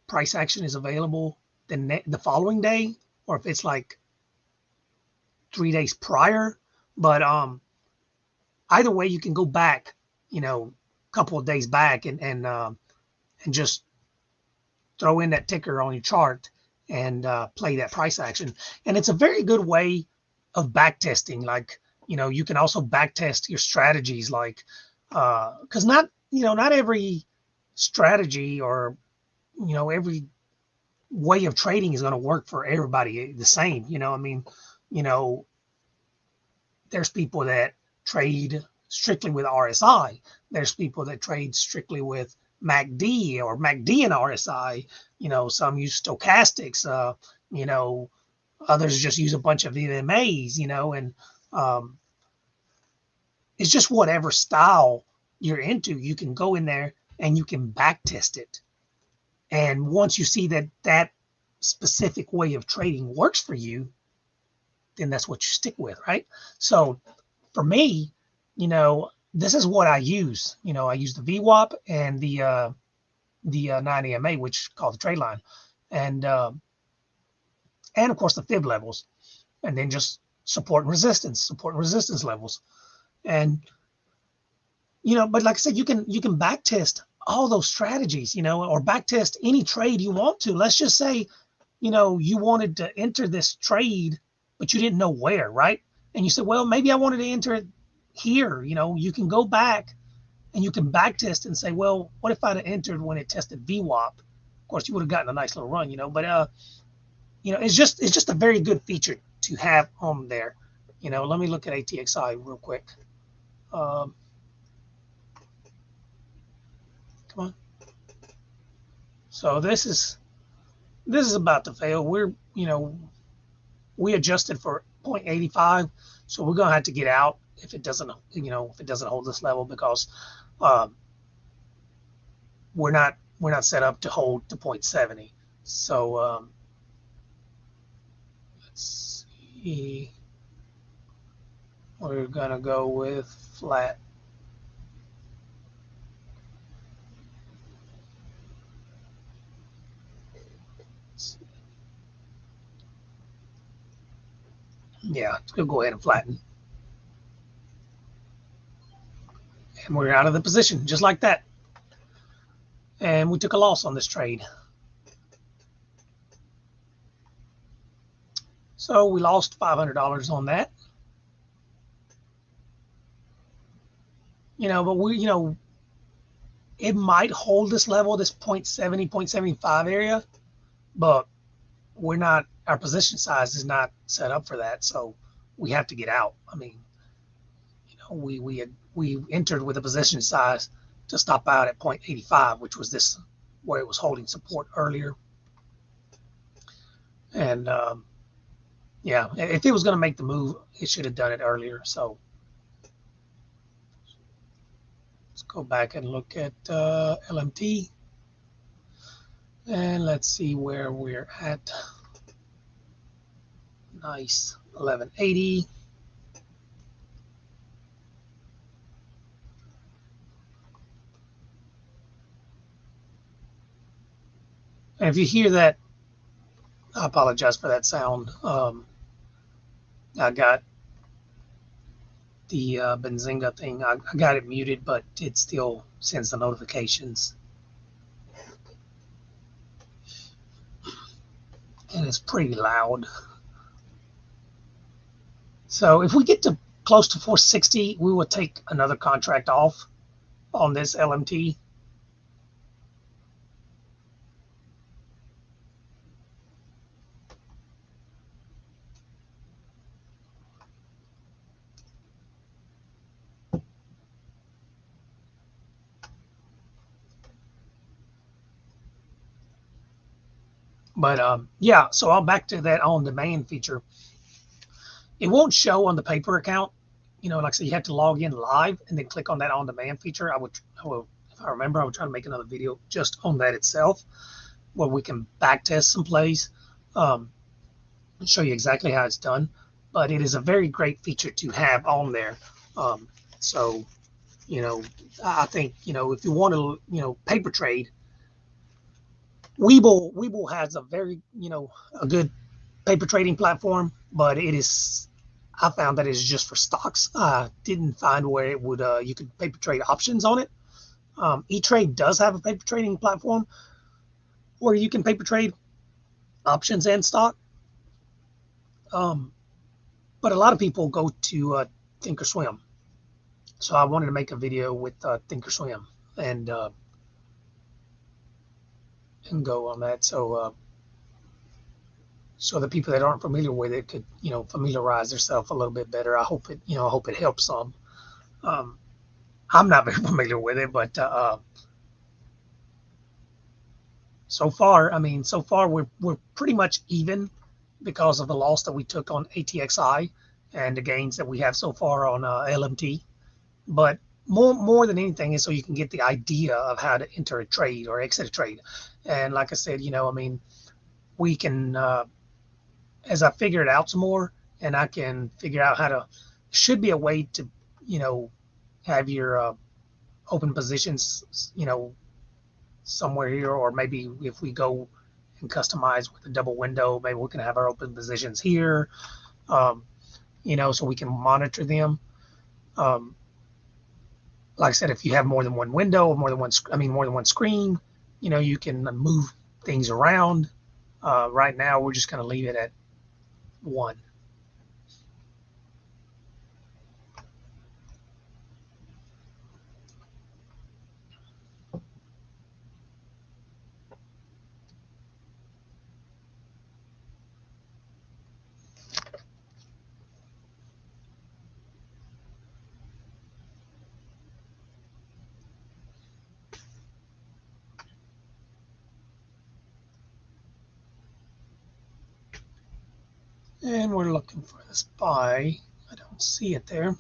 price action is available the following day, or if it's like 3 days prior. But either way, you can go back, a couple of days back and just throw in that ticker on your chart and play that price action. And it's a very good way of back testing. Like, you can also back test your strategies, like, because not every strategy or, every way of trading is going to work for everybody the same. There's people that trade strictly with RSI. There's people that trade strictly with MACD or MACD and RSI. Some use stochastics. Others just use a bunch of EMAs. And it's just whatever style you're into. You can go in there and you can back test it. And once you see that specific way of trading works for you, then that's what you stick with, right? So for me, this is what I use. I use the VWAP and the 9 EMA, which is called the trade line, and of course the fib levels, and then just support and resistance levels. And but like I said, you can back test all those strategies, or back test any trade you want to. Let's just say, you wanted to enter this trade, but you didn't know where, right? And you said, well, maybe I wanted to enter it here. You can go back and you can back test and say, well, what if I'd have entered when it tested VWAP? Of course, you would have gotten a nice little run, but it's just a very good feature to have on there. Let me look at ATXI real quick. Come on. So this is about to fail. We adjusted for 0.85, so we're gonna have to get out if it doesn't hold this level, because we're not set up to hold to 0.70. So let's see, we're gonna go with flat. Yeah, it's gonna go ahead and flatten. And we're out of the position just like that. And we took a loss on this trade. So we lost $500 on that. But it might hold this level, this 0.70, 0.75 area, but our position size is not set up for that. So we have to get out. I mean, we entered with a position size to stop out at 0.85, which was where it was holding support earlier. And yeah, if it was going to make the move, it should have done it earlier. So let's go back and look at LMT, and let's see where we're at. Nice, 1180. And if you hear that, I apologize for that sound. I got the Benzinga thing. I got it muted, but it still sends the notifications. And it's pretty loud. So if we get to close to 460, we will take another contract off on this LMT. But yeah, so I'm back to that on demand feature. It won't show on the paper account. Like I said, you have to log in live and then click on that on demand feature. I will, if I remember, I will try to make another video just on that itself, where we can back test some plays, and show you exactly how it's done. But it is a very great feature to have on there. So, you know, I think, if you want to, paper trade, Webull has a very, a good paper trading platform, but I found that it's just for stocks. I didn't find where it would you could paper trade options on it. E-Trade does have a paper trading platform where you can paper trade options and stock. Um, but a lot of people go to Thinkorswim. So I wanted to make a video with Thinkorswim and uh, and go on that. So the people that aren't familiar with it could, familiarize themselves a little bit better. I hope it helps some. Um, I'm not very familiar with it, but so far we're pretty much even because of the loss that we took on ATXI and the gains that we have so far on LMT. But more than anything is so you can get the idea of how to enter a trade or exit a trade. And like I said, we can as I figure it out some more, and I can figure out how to. Should be a way to, you know, have your open positions, somewhere here, or maybe if we go and customize with a double window, maybe we can have our open positions here, um, so we can monitor them. Um, like I said, if you have more than one window or more than one screen, you can move things around. Right now, we're just going to leave it at one. And we're looking for this buy. I don't see it there.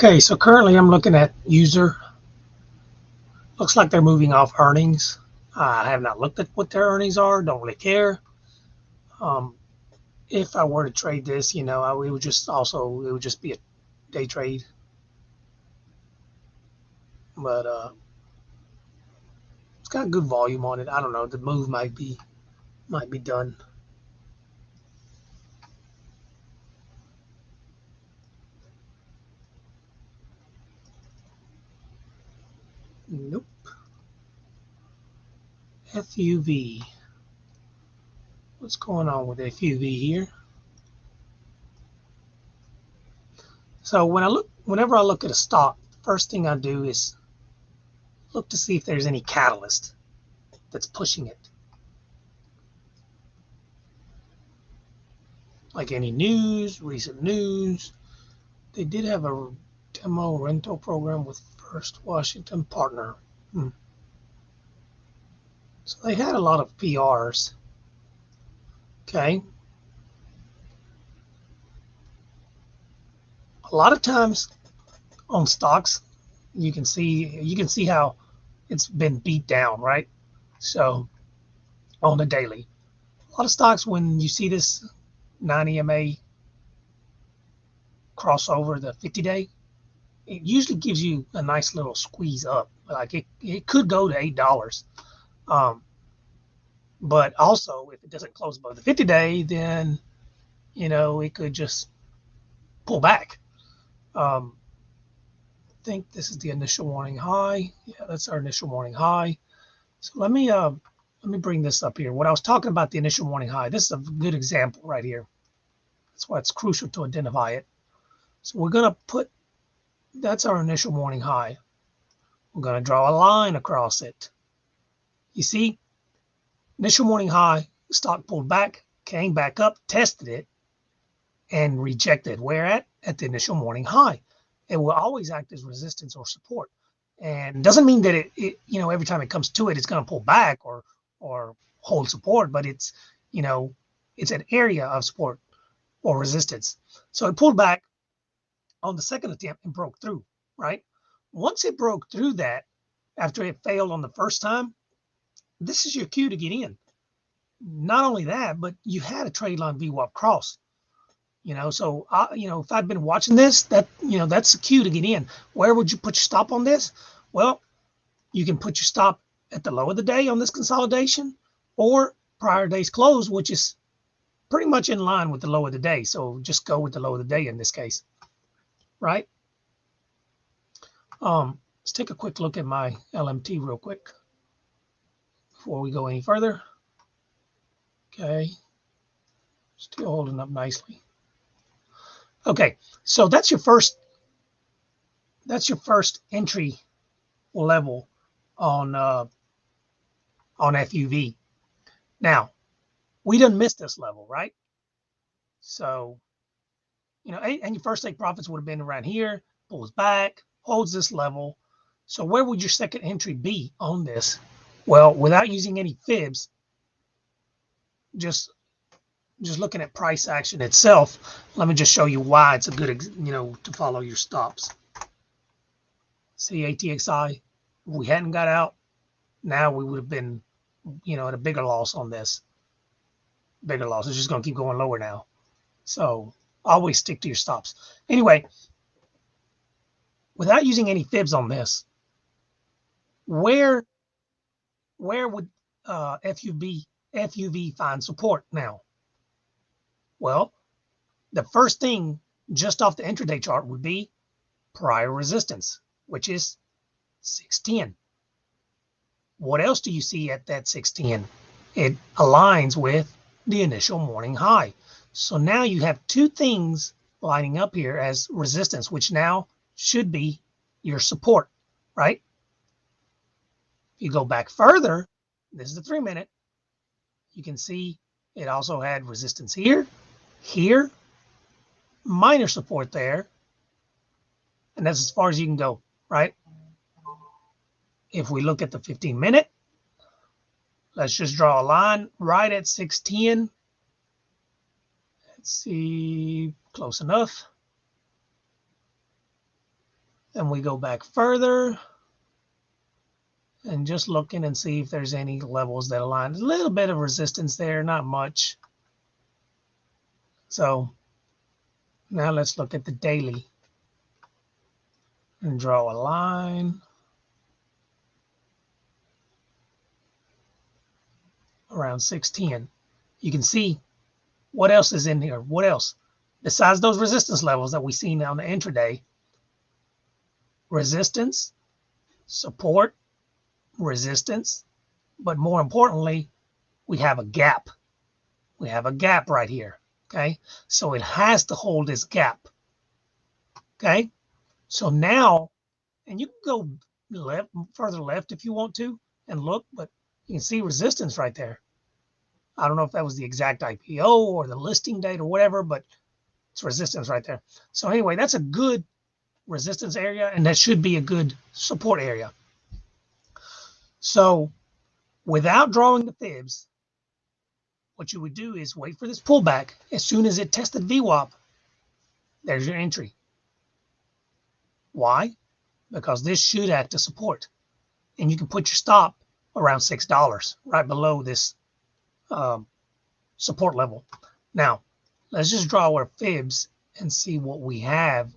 Okay, so currently I'm looking at user. Looks like they're moving off earnings. I have not looked at what their earnings are. Don't really care. If I were to trade this, it would just be a day trade. But it's got good volume on it. I don't know. The move might be done. Nope. FUV. What's going on with FUV here? So whenever I look at a stock, first thing I do is look to see if there's any catalyst that's pushing it. Like any news, recent news. They did have a demo rental program with First Washington Partner. So they had a lot of PRs. Okay. A lot of times on stocks, you can see how it's been beat down, right? So on the daily, a lot of stocks, when you see this 9 EMA crossover the 50-day, it usually gives you a nice little squeeze up. Like it could go to $8. But also, if it doesn't close above the 50-day, then it could just pull back. I think this is the initial warning high. Yeah, that's our initial warning high. So let me bring this up here. What I was talking about, the initial warning high, this is a good example right here. That's why it's crucial to identify it. So we're going to put, that's our initial warning high. We're going to draw a line across it. You see, initial warning high, stock pulled back, came back up, tested it, and rejected. Where at? At the initial warning high. It will always act as resistance or support. And doesn't mean that it every time it comes to it, it's going to pull back or hold support, but it's an area of support or resistance. So it pulled back on the second attempt and broke through, right? Once it broke through that, after it failed on the first time, this is your cue to get in. Not only that, but you had a trade line VWAP cross. So if I'd been watching this, that's the cue to get in. Where would you put your stop on this? Well, you can put your stop at the low of the day on this consolidation, or prior day's close, which is pretty much in line with the low of the day. So just go with the low of the day in this case, right? Let's take a quick look at my LMT real quick before we go any further. Okay, still holding up nicely. Okay, so that's your first entry level on FUV. Now, we didn't miss this level, right? So, and your first take profits would have been around here, pulls back, holds this level. So where would your second entry be on this? Well, without using any fibs, just looking at price action itself, let me just show you why it's a good, to follow your stops. See ATXI, if we hadn't got out, now we would have been, at a bigger loss on this. Bigger loss. It's just going to keep going lower now. So always stick to your stops. Anyway, without using any fibs on this, where would FUV find support now? Well, the first thing just off the intraday chart would be prior resistance, which is 610. What else do you see at that 610? It aligns with the initial morning high. So now you have two things lining up here as resistance, which now should be your support, right? If you go back further, this is the 3-minute, you can see it also had resistance here, here, minor support there, and that's as far as you can go, right? If we look at the 15-minute, let's just draw a line right at 610. Let's see, close enough. and we go back further and just looking and see if there's any levels that align. A little bit of resistance there, not much. So now let's look at the daily and draw a line around 610. You can see what else is in here. What else? Besides those resistance levels that we see now on the intraday, resistance, support, resistance, but more importantly, we have a gap. We have a gap right here, okay? So it has to hold this gap, okay? So now, and you can go left, further left if you want to and look, but you can see resistance right there. I don't know if that was the exact IPO or the listing date or whatever, but it's resistance right there. So anyway, that's a good resistance area, and that should be a good support area. So without drawing the fibs, what you would do is wait for this pullback. As soon as it tested VWAP, there's your entry. Why? Because this should act as support. And you can put your stop around $6, right below this support level. Now, let's just draw our fibs and see what we have.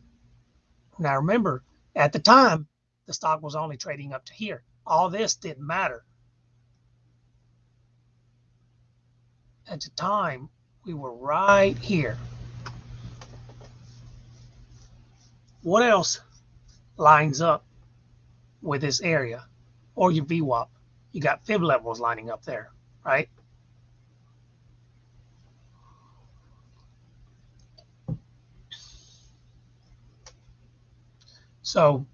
Now, remember, at the time, the stock was only trading up to here. All this didn't matter. At the time, we were right here. What else lines up with this area or your VWAP? You got fib levels lining up there, right? So,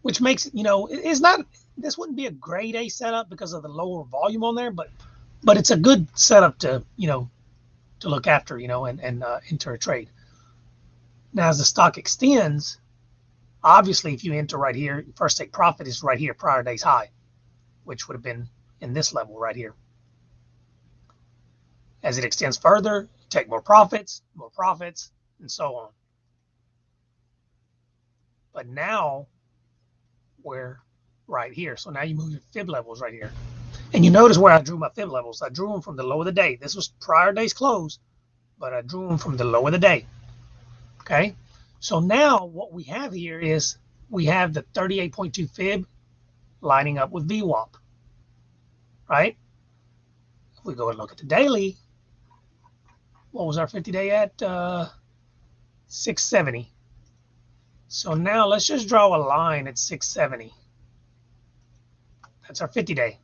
which makes it, it's not, this wouldn't be a grade A setup because of the lower volume on there, but it's a good setup to, to look after, and enter a trade. Now, as the stock extends, obviously, if you enter right here, first take profit is right here, prior day's high, which would have been in this level right here. As it extends further, take more profits, and so on. But now we're right here. So now you move your fib levels right here. And you notice where I drew my fib levels. I drew them from the low of the day. This was prior day's close, but I drew them from the low of the day. Okay. So now what we have here is we have the 38.2 fib lining up with VWAP, right? If we go and look at the daily, what was our 50-day at? 670. So now let's just draw a line at 670. That's our 50-day.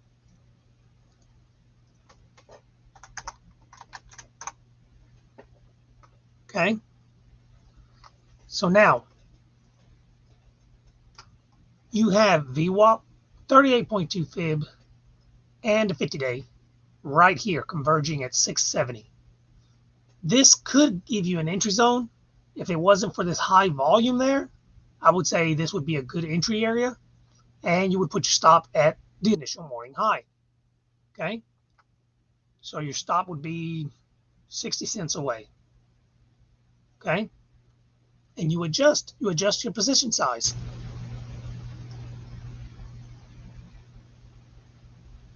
Okay. So now you have VWAP, 38.2 fib, and a 50-day right here converging at 670. This could give you an entry zone. If it wasn't for this high volume there, I would say this would be a good entry area, and you would put your stop at the initial morning high. Okay. So your stop would be 60 cents away. Okay. And you adjust your position size.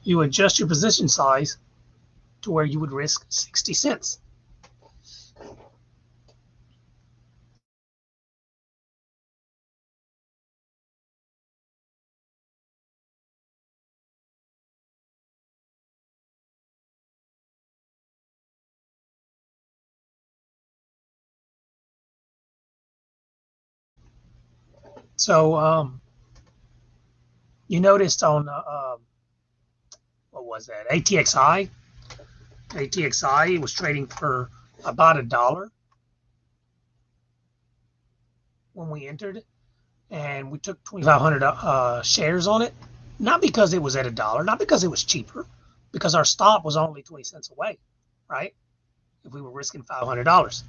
You adjust your position size to where you would risk 60 cents. So you noticed on what was that? ATXI. ATXI was trading for about $1 when we entered, and we took 2,500 shares on it. Not because it was at $1, not because it was cheaper, because our stop was only 20 cents away, right? If we were risking $500.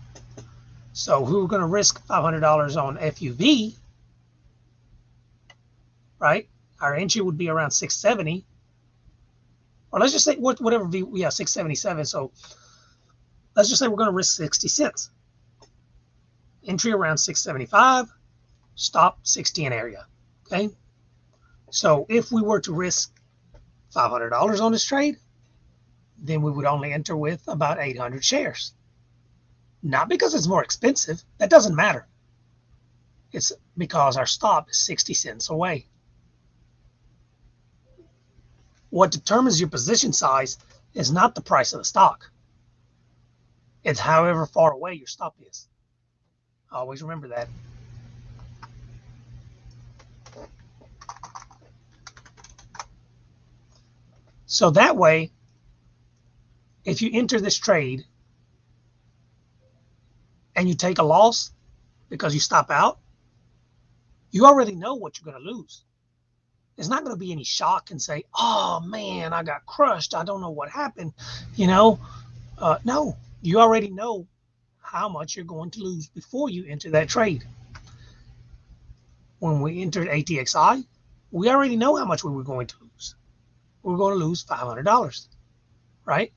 So we were going to risk $500 on FUV, right? Our entry would be around 670, or let's just say whatever V, yeah, 677. So let's just say we're going to risk 60 cents. Entry around 675, stop 610 area. Okay. So if we were to risk $500 on this trade, then we would only enter with about 800 shares. Not because it's more expensive. That doesn't matter. It's because our stop is 60 cents away. What determines your position size is not the price of the stock. It's however far away your stop is. Always remember that. So that way, if you enter this trade and you take a loss because you stop out, you already know what you're going to lose. There's not going to be any shock and say, oh man, I got crushed. I don't know what happened. No, you already know how much you're going to lose before you enter that trade. When we entered ATXI, we already know how much we were going to lose. We were going to lose $500, right?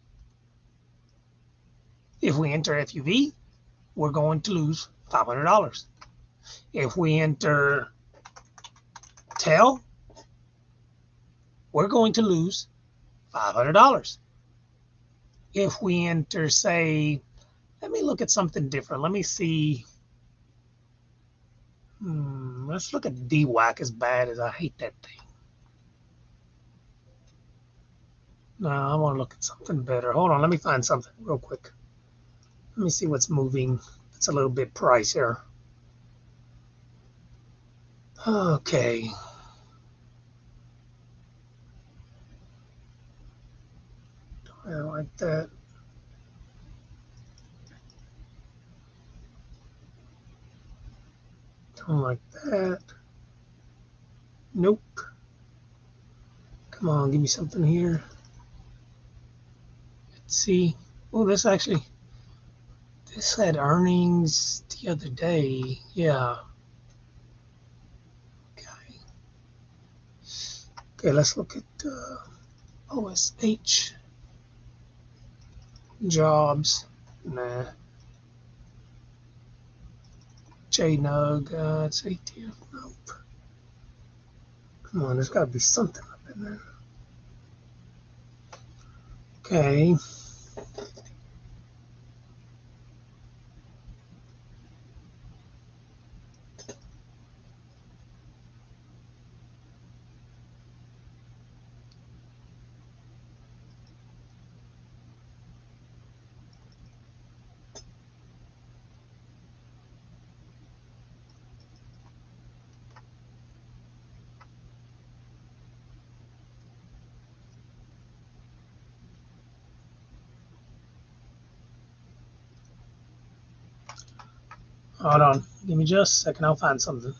If we enter FUV, we're going to lose $500. If we enter TEL, we're going to lose $500. If we enter, say, let me look at something different. Let me see. Let's look at DWAC, as bad as I hate that thing. No, I want to look at something better. Hold on, let me find something real quick. Let me see what's moving. It's a little bit pricier. Okay. I don't like that. Don't like that. Nope. Come on, give me something here. Let's see. Oh, this had earnings the other day. Yeah. Okay. Okay, let's look at OSH. Jobs. Nah. JNUG. It's ATF. Nope. Come on, there's got to be something up in there. Okay. Hold on. Give me just a second. I'll find something.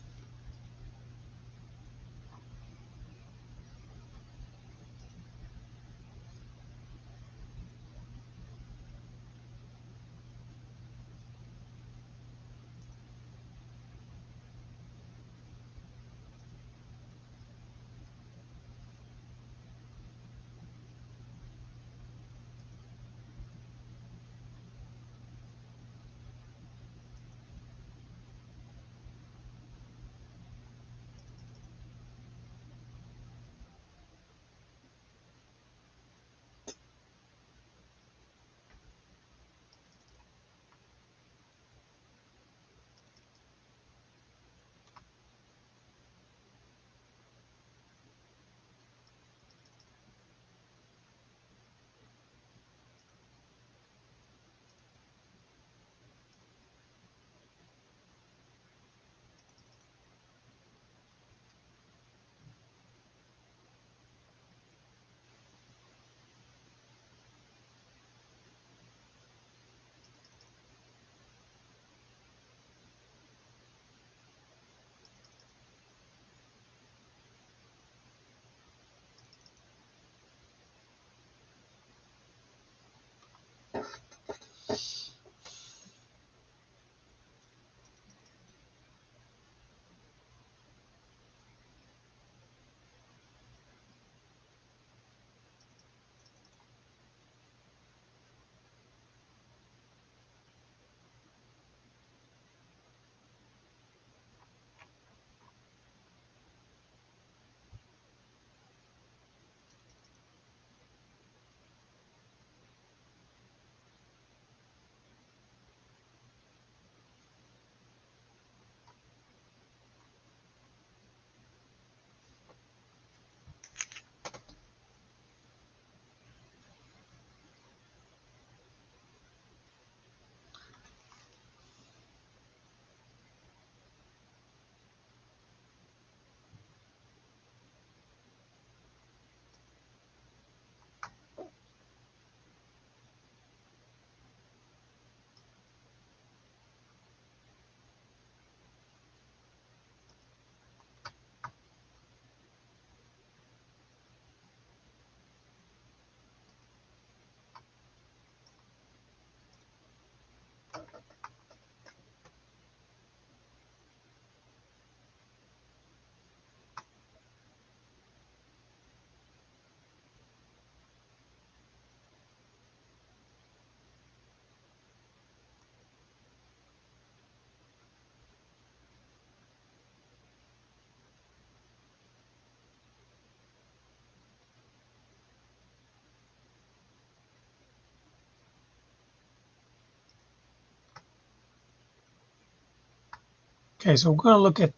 Okay, so we're going to look at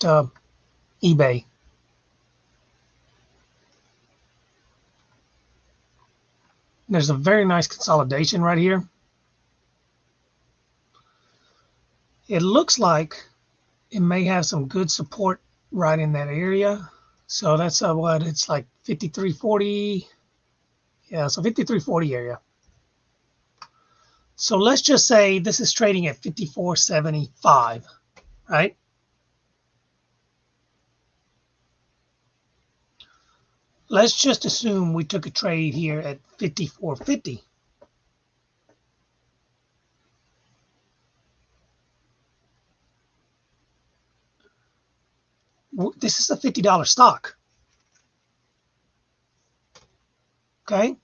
eBay. There's a very nice consolidation right here. It looks like it may have some good support right in that area. So that's what it's like 53.40. Yeah, so 53.40 area. So let's just say this is trading at 54.75, right? Let's just assume we took a trade here at 54.50. This is a $50 stock. Okay.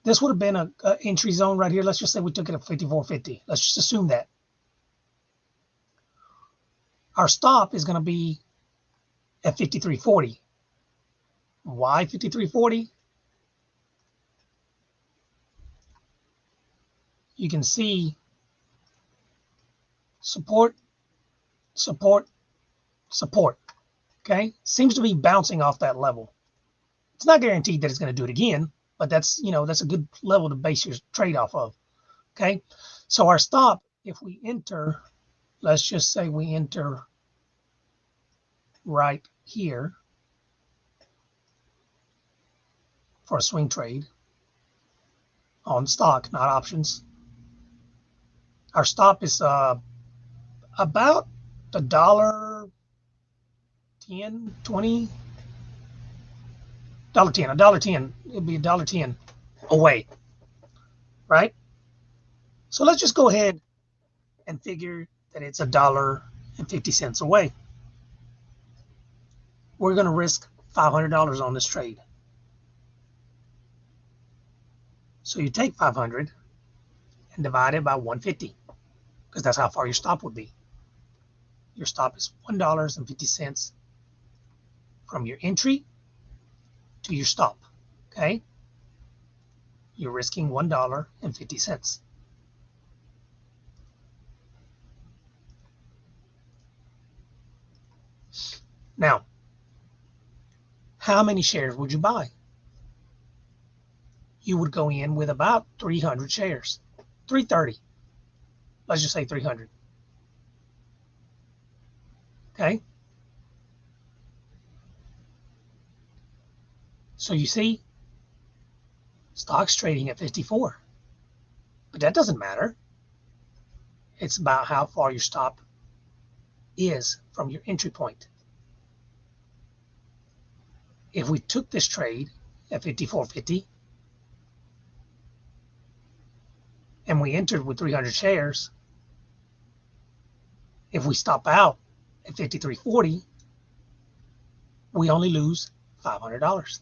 This would have been a entry zone right here. Let's just say we took it at 54.50. Let's just assume that. Our stop is going to be at 53.40. Why 53.40? You can see support, support, support. Okay. Seems to be bouncing off that level. It's not guaranteed that it's going to do it again, but that's, that's a good level to base your trade off of. Okay. So our stop, if we enter, let's just say we enter right here for a swing trade on stock, not options. Our stop is about $1.10, $20, $1.10. It'd be $1.10 away, right? So let's just go ahead and figure that it's $1.50 away. We're going to risk $500 on this trade. So you take 500 and divide it by 150, because that's how far your stop would be. Your stop is $1.50 from your entry to your stop. Okay? You're risking $1.50. Now, how many shares would you buy? You would go in with about 300 shares, 330. Let's just say 300. Okay? So you see, stock's trading at 54. But that doesn't matter. It's about how far your stop is from your entry point. If we took this trade at 54.50 and we entered with 300 shares, if we stop out at 53.40, we only lose $500.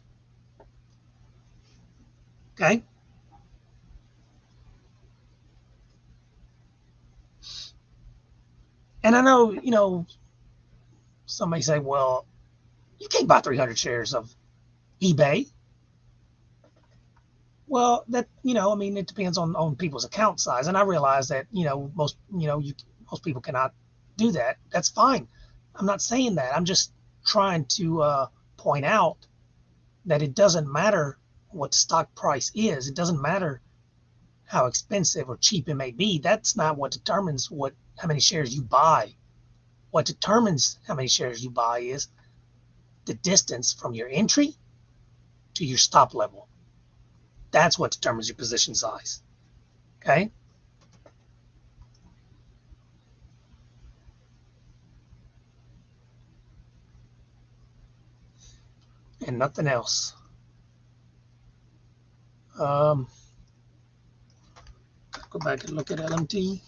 Okay? And I know, somebody say, well, you can't buy 300 shares of eBay. Well, that, it depends on people's account size. And I realize that, most people cannot do that. That's fine. I'm not saying that. I'm just trying to point out that it doesn't matter what the stock price is. It doesn't matter how expensive or cheap it may be. That's not what determines how many shares you buy. What determines how many shares you buy is the distance from your entry to your stop level. That's what determines your position size. Okay? And nothing else. go back and look at LMT.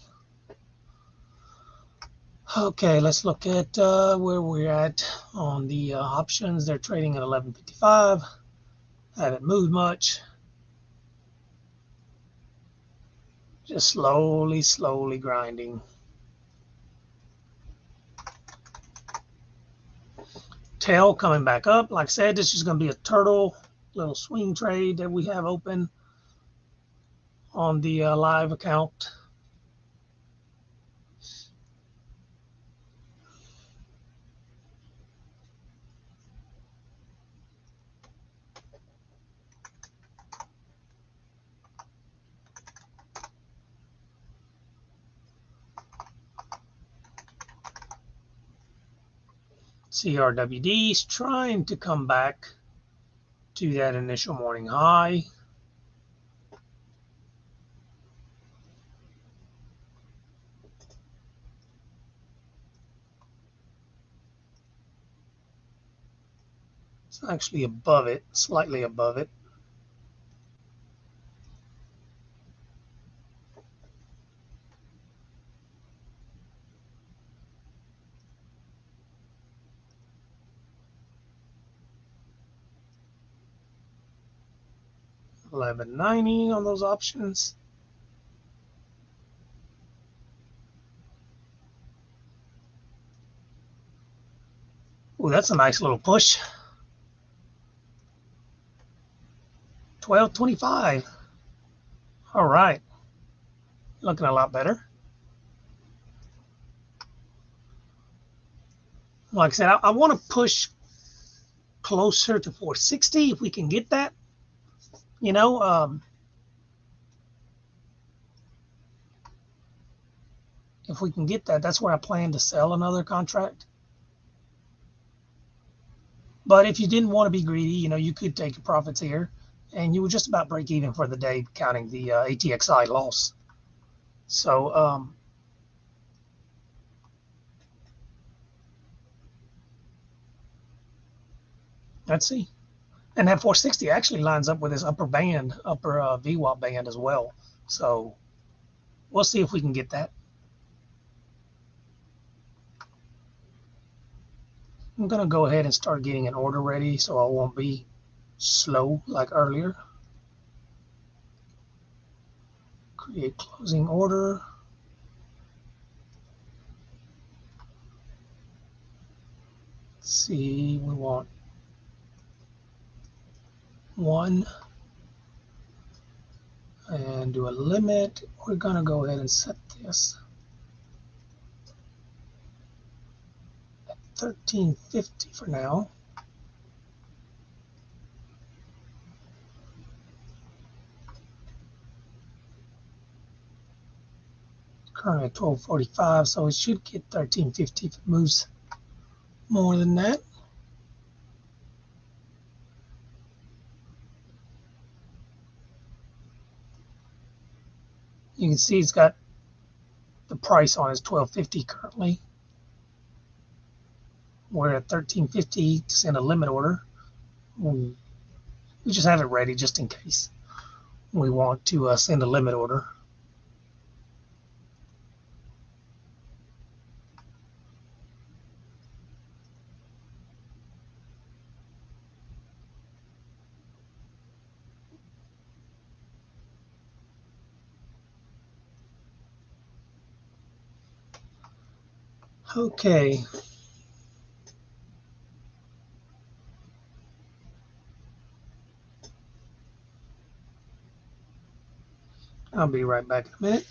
Okay, let's look at where we're at on the options. They're trading at 11.55. Haven't moved much. Just slowly grinding. Tail coming back up. Like I said, this is going to be a turtle little swing trade that we have open on the live account. CRWD is trying to come back to that initial morning high. It's actually above it, slightly above it. $11.90 on those options. Oh, that's a nice little push. $12.25. All right, looking a lot better. Like I said, I want to push closer to 460 if we can get that. You know, if we can get that, that's where I plan to sell another contract. But if you didn't want to be greedy, you know, you could take your profits here, and you would just about break even for the day, counting the ATXI loss. So, let's see. And that 460 actually lines up with this upper band, upper VWAP band as well. So we'll see if we can get that. I'm going to go ahead and start getting an order ready so I won't be slow like earlier. Create closing order. Let's see, we want 1 and do a limit. We're going to go ahead and set this at 1350 for now. Currently at 1245, so it should get 1350 if it moves more than that. You can see it's got the price on is 1250 currently. We're at 1350 to send a limit order. We just have it ready just in case we want to send a limit order. Okay. I'll be right back in a minute.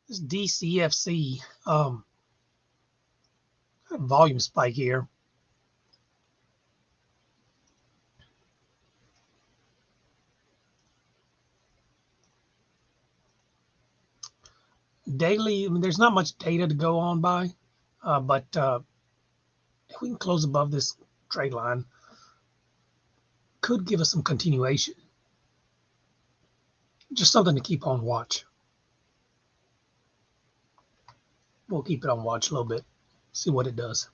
This DCFC volume spike here. Daily, I mean, there's not much data to go on by, but if we can close above this trade line, could give us some continuation. Just something to keep on watch. We'll keep it on watch a little bit, see what it does.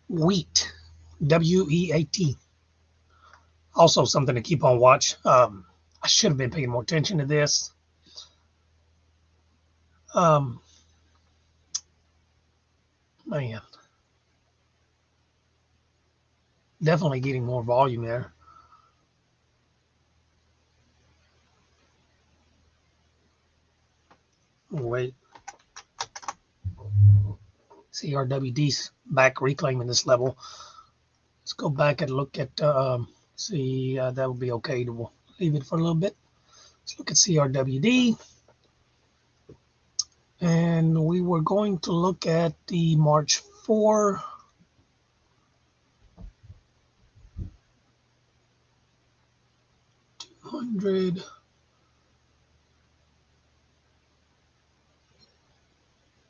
Wheat, WEAT. Also something to keep on watch. I should have been paying more attention to this. Man, definitely getting more volume there. Wait, CRWD's back reclaiming this level. Let's go back and look at, see, that would be okay. We'll leave it for a little bit. Let's look at CRWD. And we were going to look at the March 4. $200.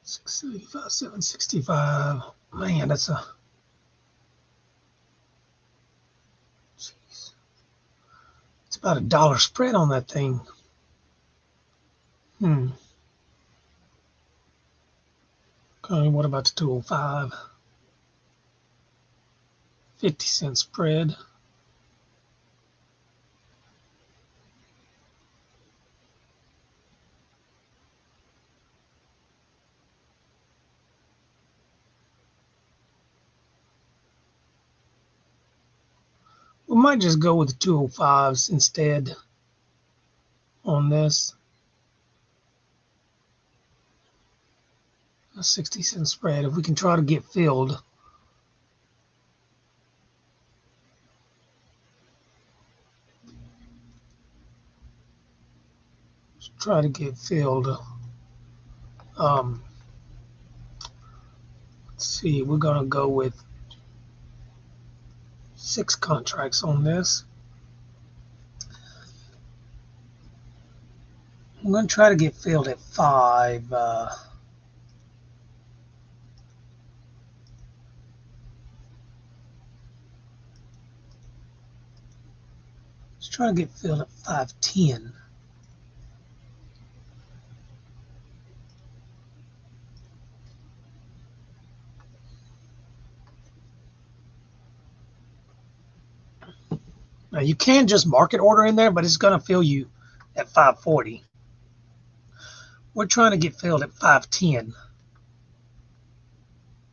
675, 765. Man, that's a. Jeez. It's about $1 spread on that thing. Okay, what about the 205? 50-cent spread. We might just go with the 205s instead on this. A 60-cent spread. If we can try to get filled. Let's try to get filled. Let's see, we're going to go with 6 contracts on this. I'm going to try to get filled at 5. Let's try to get filled at 510. Now you can just market order in there, but it's going to fill you at 540. We're trying to get filled at 510,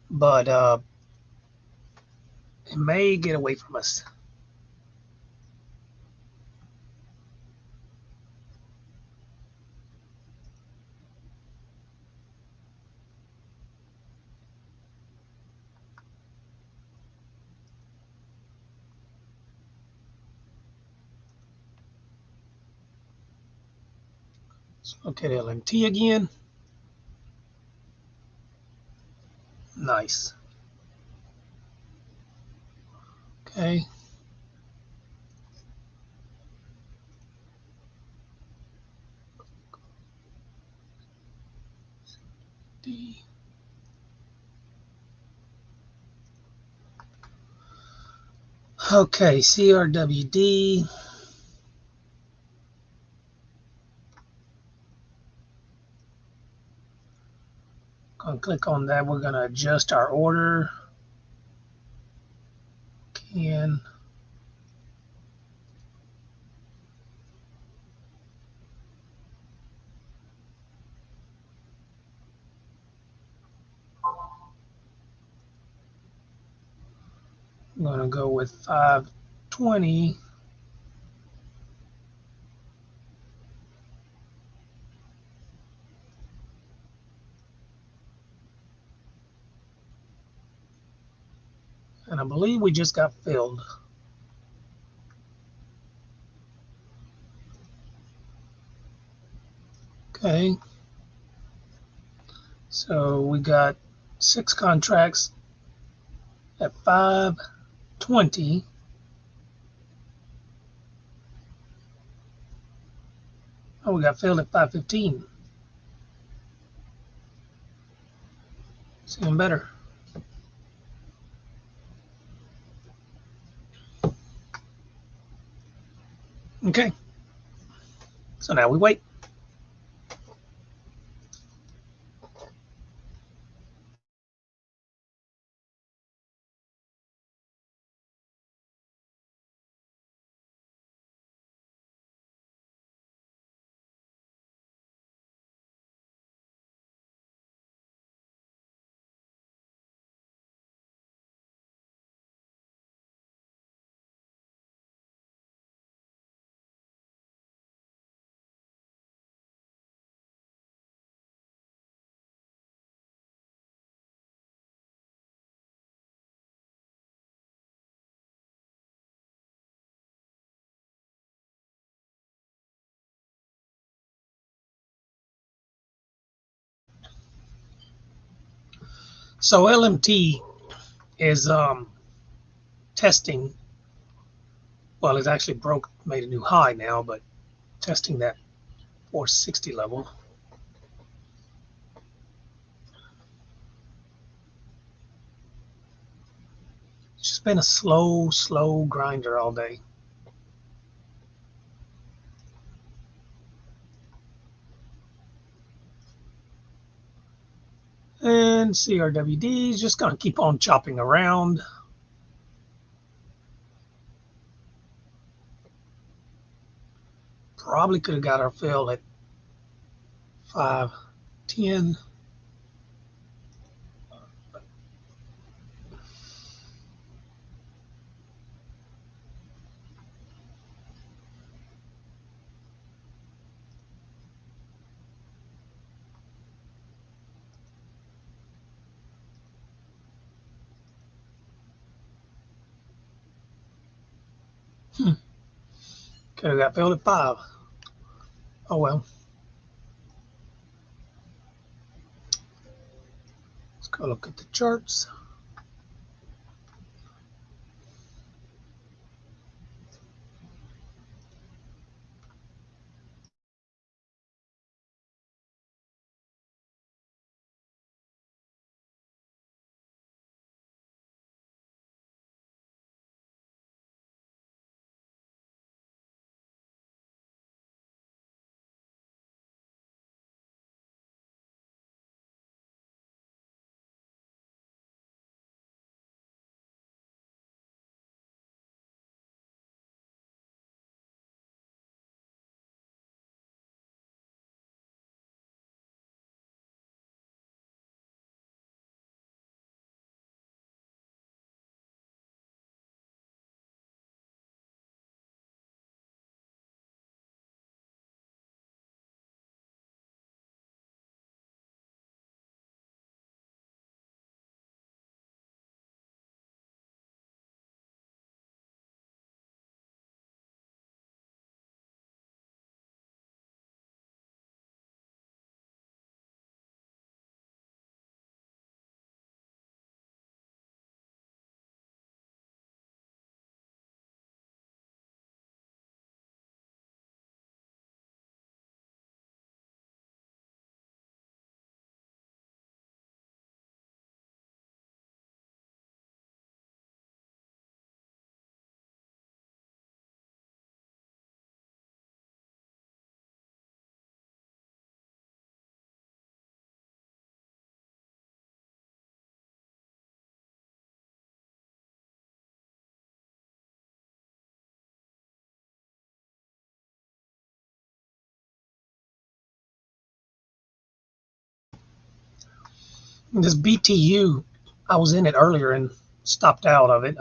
but it may get away from us. Let's look at LMT again. Nice. Okay. D. Okay, CRWD. Gonna click on that. We're gonna adjust our order. Can. I'm gonna go with 520. And I believe we just got filled. Okay. So we got 6 contracts at 520. Oh, we got filled at 515. It's even better. Okay. So now we wait. So LMT is testing. Well, it's actually made a new high now, but testing that 460 level. It's just been a slow grinder all day. And CRWD is just going to keep on chopping around. Probably could have got our fill at 510. Could have got filled at 5. Oh well. Let's go look at the charts. This BTU, I was in it earlier and stopped out of it.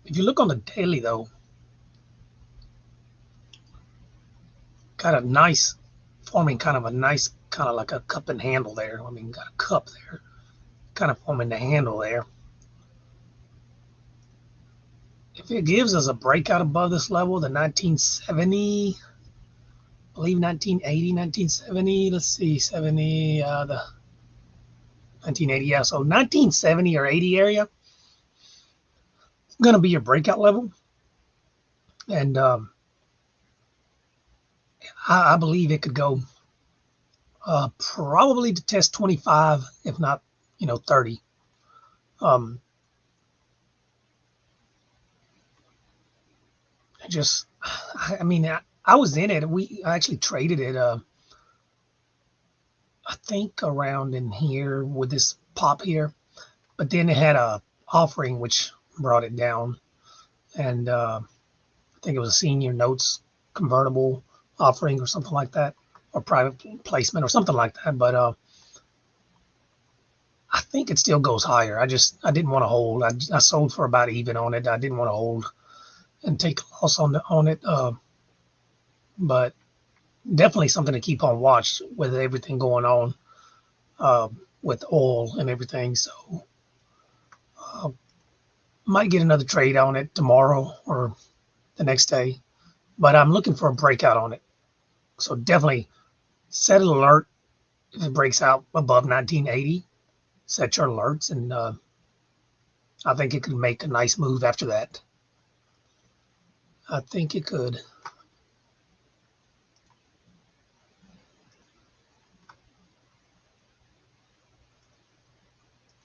If you look on the daily though, got a nice, forming kind of a nice, kind of like a cup and handle there. I mean, got a cup there, kind of forming the handle there. If it gives us a breakout above this level, the 1970, I believe 1980, 1970, let's see, 70, the 1980, yeah, so 1970 or 80 area, going to be your breakout level. And I believe it could go probably to test 25, if not, 30. Um, just, I mean, I was in it. I actually traded it. I think around in here with this pop here, but then it had a offering which brought it down, and I think it was a senior notes convertible offering or something like that, or private placement or something like that. But I think it still goes higher. I didn't want to hold. I sold for about even on it. I didn't want to hold and take a loss on it. But definitely something to keep on watch with everything going on uh, with oil and everything. So uh, might get another trade on it tomorrow or the next day. But I'm looking for a breakout on it. So definitely set an alert if it breaks out above 1980. Set your alerts, and I think it could make a nice move after that. I think it could.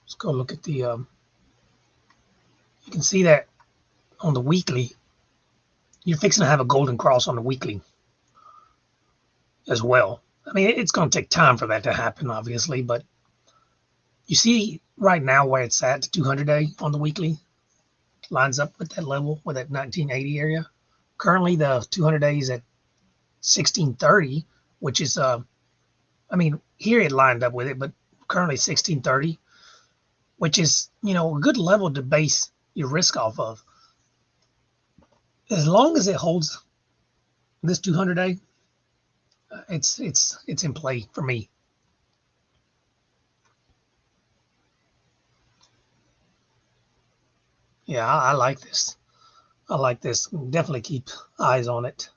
Let's go look at the. You can see that on the weekly. You're fixing to have a golden cross on the weekly as well. I mean, it's going to take time for that to happen, obviously, but you see right now where it's at, the 200 day on the weekly lines up with that level, with that 1980 area. Currently, the 200 days at 1630, which is, I mean, here it lined up with it, but currently 1630, which is, a good level to base your risk off of. As long as it holds this 200 day, it's in play for me. Yeah, I like this. I like this. Definitely keep eyes on it.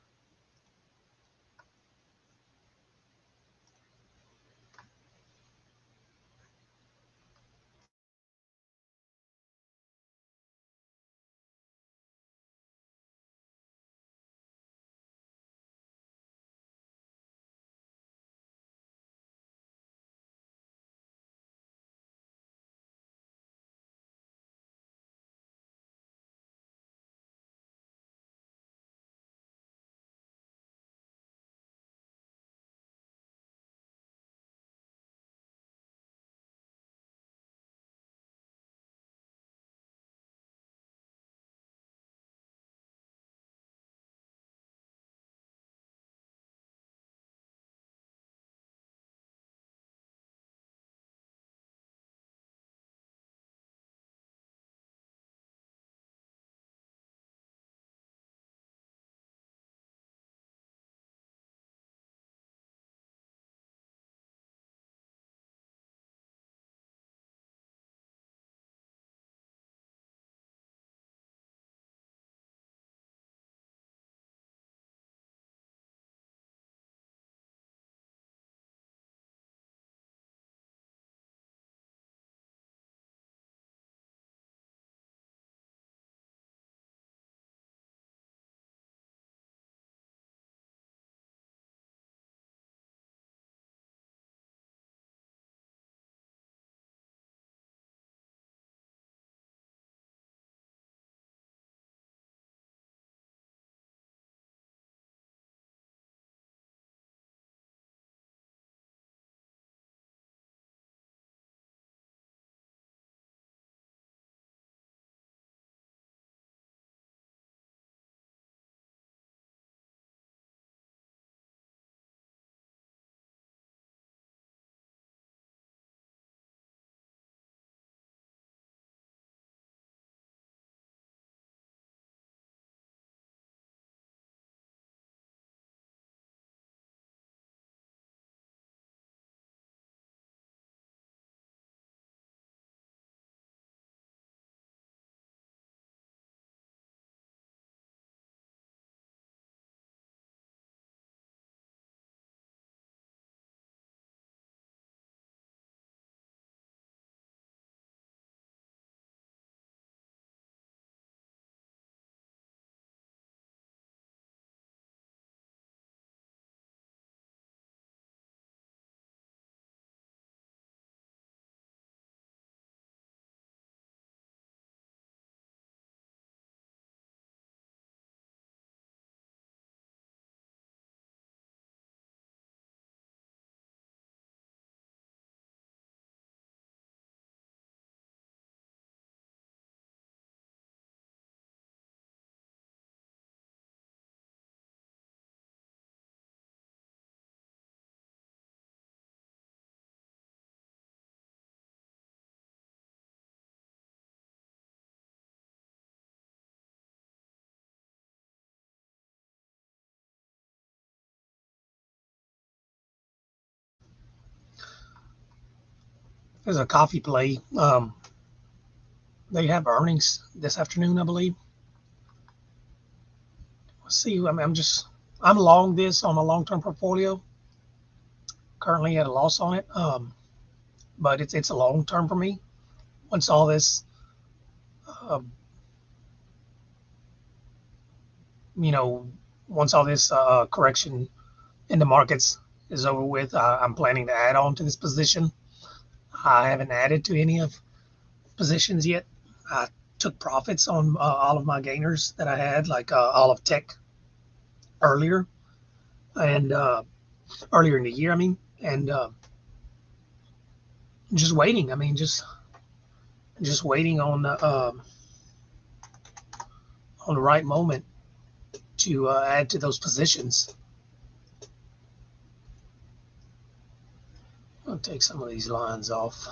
there's a coffee play. They have earnings this afternoon, I believe. Let's see. I mean, I'm long this on my long-term portfolio. Currently at a loss on it, but it's a long term for me. Once all this, uh, you know, once all this correction in the markets is over with, I'm planning to add on to this position. I haven't added to any of positions yet. I took profits on all of my gainers that I had, like all of tech earlier and earlier in the year. I mean, and just waiting. I mean, just waiting on the right moment to add to those positions. I'll take some of these lines off.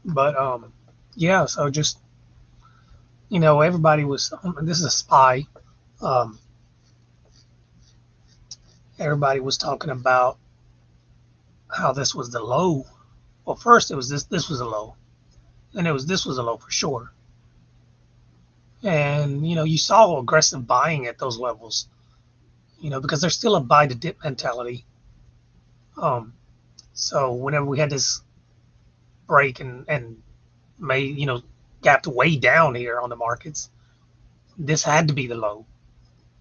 But yeah. So just everybody was. This is a spy. Um, Everybody was talking about how this was the low. Well, first it was this was a low, and it was this was a low for sure. And you saw aggressive buying at those levels. Because there's still a buy to dip mentality. Um, so whenever we had this break and made gapped way down here on the markets, this had to be the low,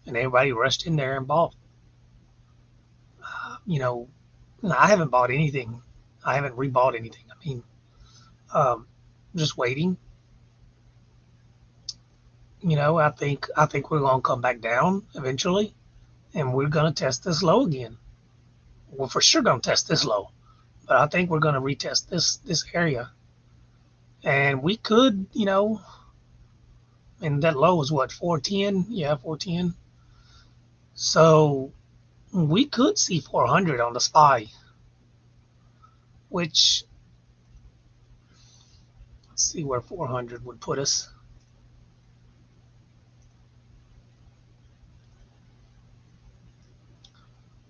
and everybody rushed in there and bought. You know, I haven't bought anything. I haven't rebought anything. I mean, um, just waiting. I think we're gonna come back down eventually, and we're gonna test this low again. We're for sure gonna test this low, but I think we're gonna retest this area, and we could, and that low is what 410. Yeah, 410. So we could see 400 on the SPY, which let's see where 400 would put us.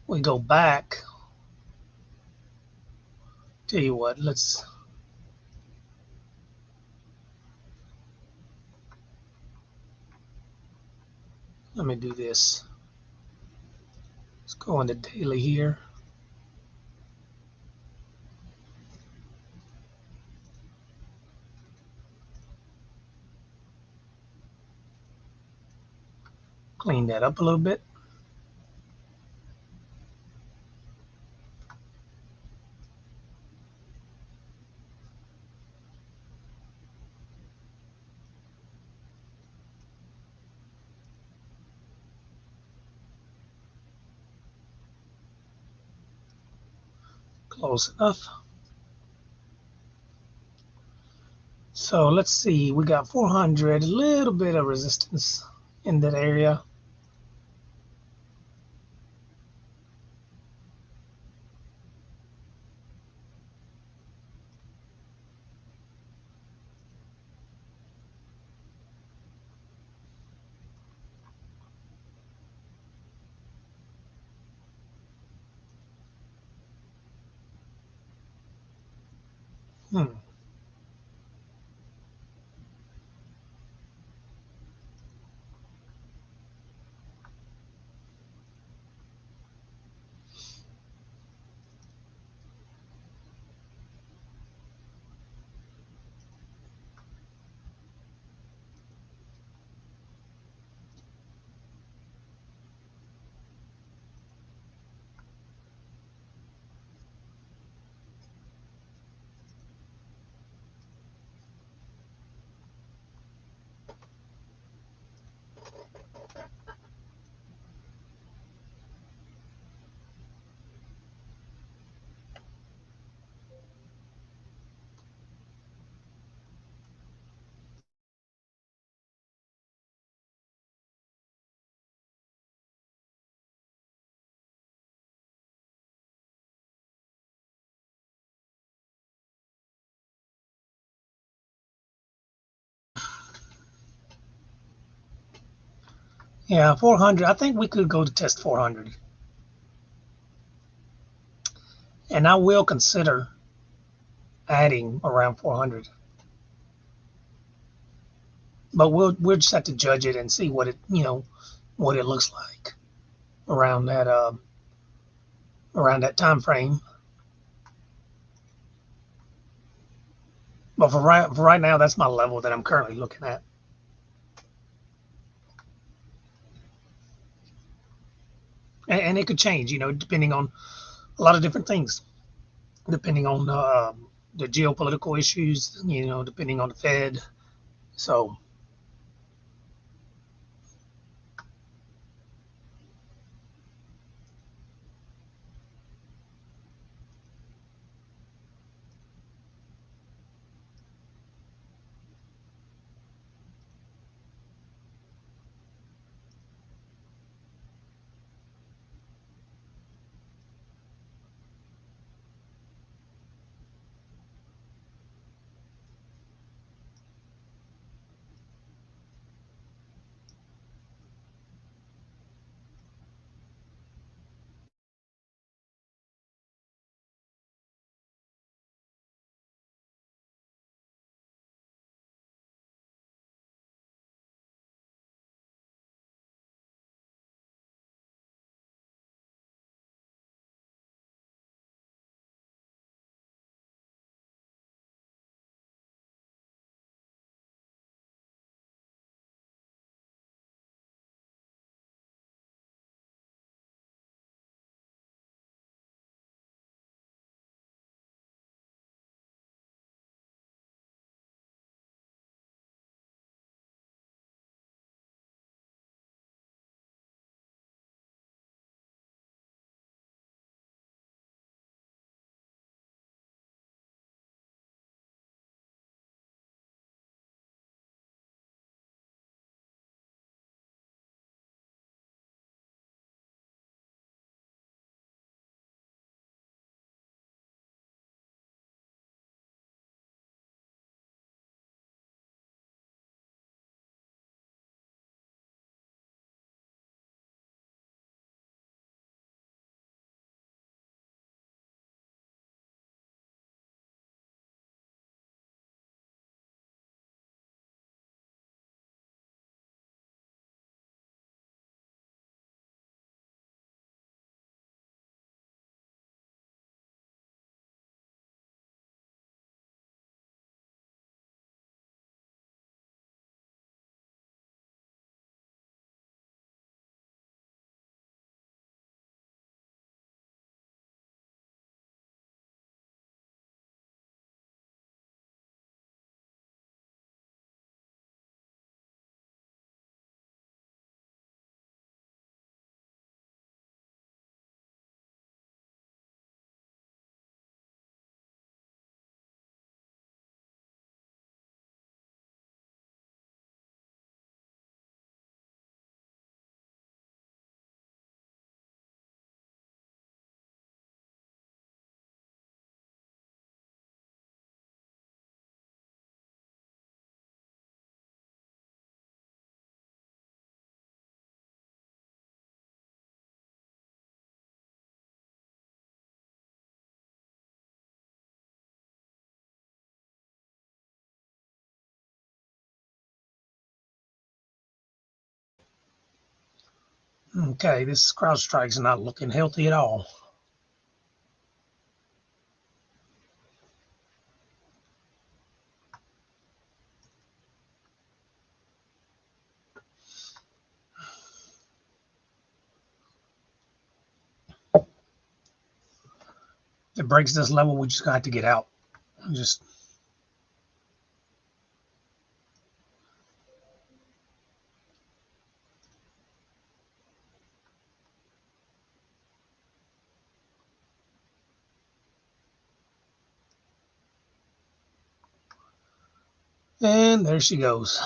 We go back. Tell you what, let me do this. Let's go into daily here. Clean that up a little bit. Close enough. So let's see. We got 400, a little bit of resistance in that area. Hmm. Yeah, 400. I think we could go to test 400. And I will consider adding around 400. But we'll just have to judge it and see what it looks like around that time frame. But for right now, that's my level that I'm currently looking at. And it could change, depending on a lot of different things, depending on the geopolitical issues, depending on the Fed. So, okay, this CrowdStrike's not looking healthy at all. If it breaks this level, we just got to get out. Just and there she goes.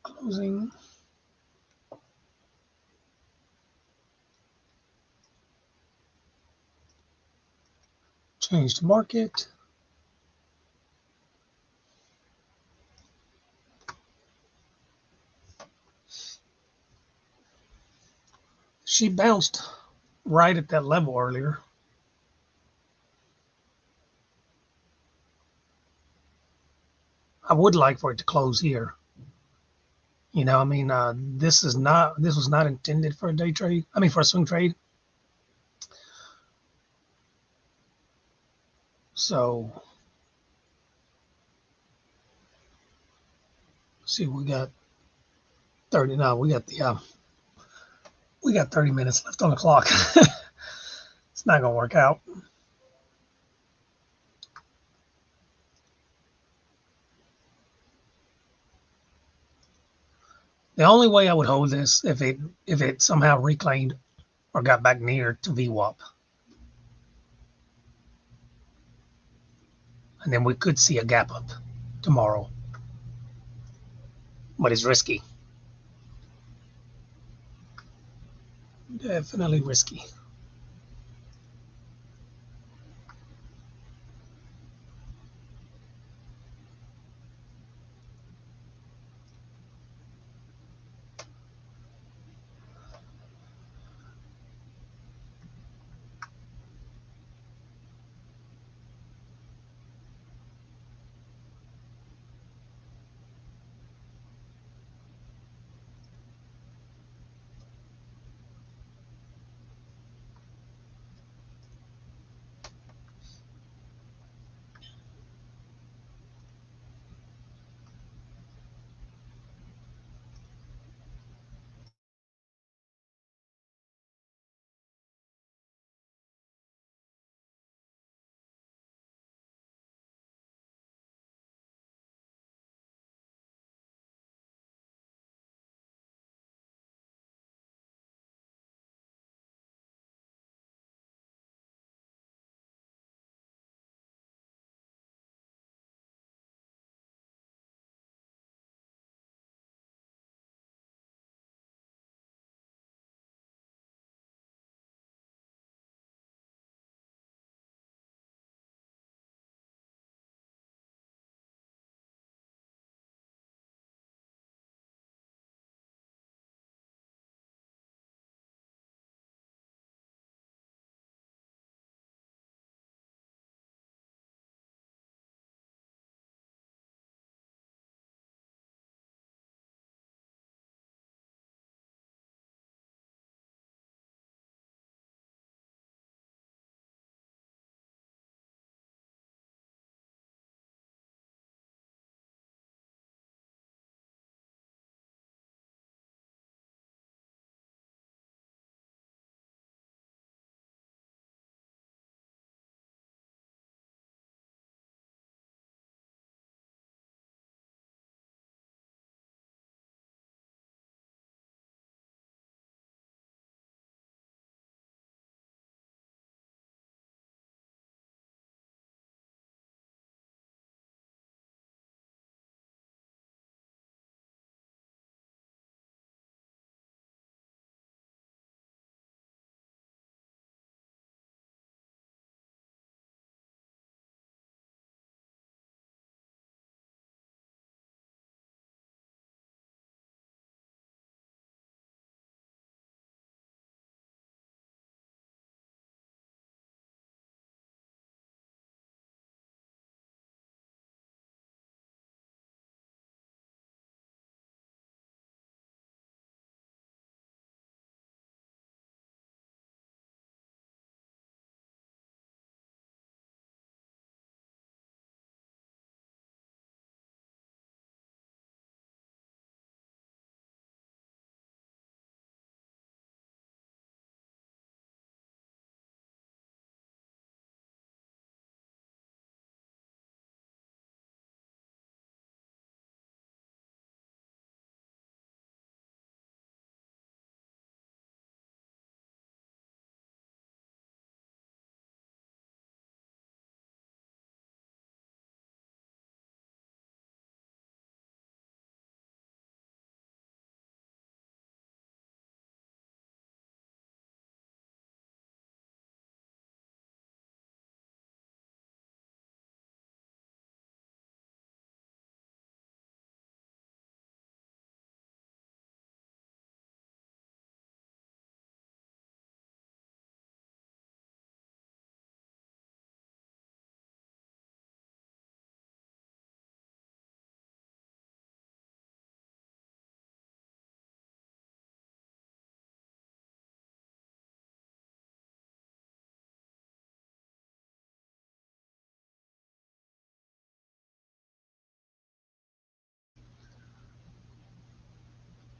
Closing. Change to market. She bounced right at that level earlier. I would like for it to close here. You know, I mean, this was not intended for a day trade. I mean, for a swing trade. So, see, we got 30. No, we got 30 minutes left on the clock. It's not gonna work out. The only way I would hold this if it somehow reclaimed or got back near to VWAP. And then we could see a gap up tomorrow. But it's risky. Definitely risky.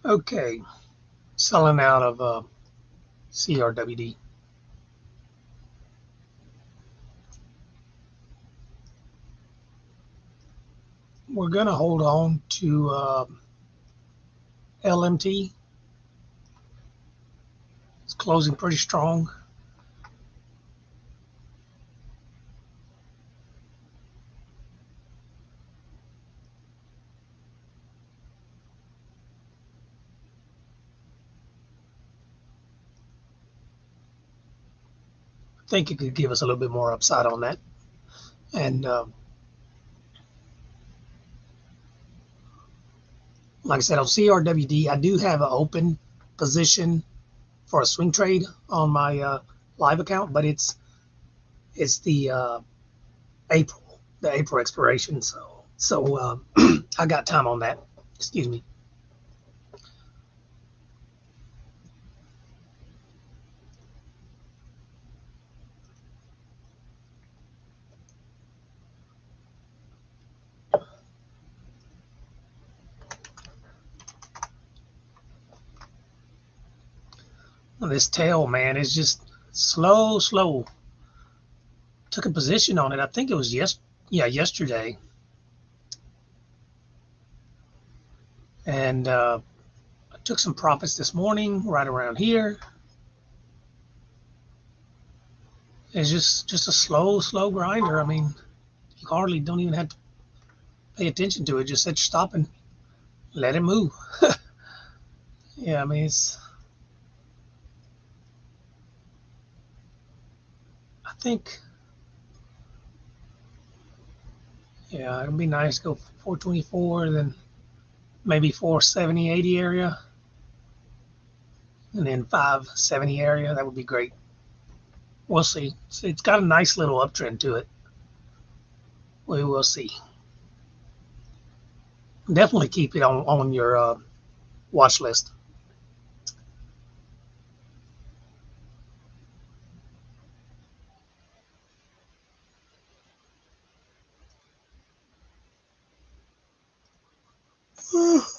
Okay, selling out of CRWD. We're going to hold on to LMT. It's closing pretty strong. I think it could give us a little bit more upside on that. And like I said, on CRWD, I do have an open position for a swing trade on my live account, but it's the April expiration. So I got time on that. Excuse me. This tail, man, is just slow. Took a position on it. I think it was yesterday, and I took some profits this morning right around here. It's just a slow grinder. I mean, you hardly don't even have to pay attention to it. Just set your stop and let it move. Yeah, I mean, I think, yeah, it'd be nice to go 424, then maybe 470, 80 area, and then 570 area. That would be great. We'll see. It's got a nice little uptrend to it. We will see. Definitely keep it on your watch list.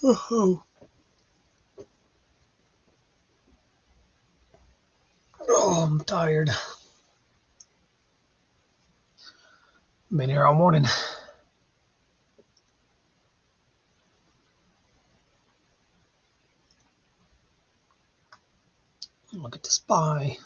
Oh, I'm tired. Been here all morning. Look at the SPY.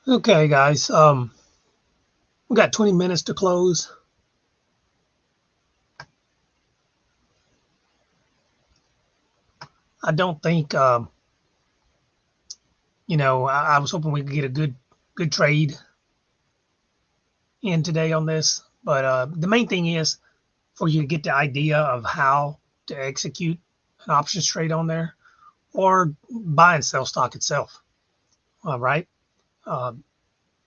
Okay, guys. We got 20 minutes to close. I don't think, I was hoping we could get a good trade in today on this, but the main thing is for you to get the idea of how to execute an options trade on there or buy and sell stock itself. All right. Uh,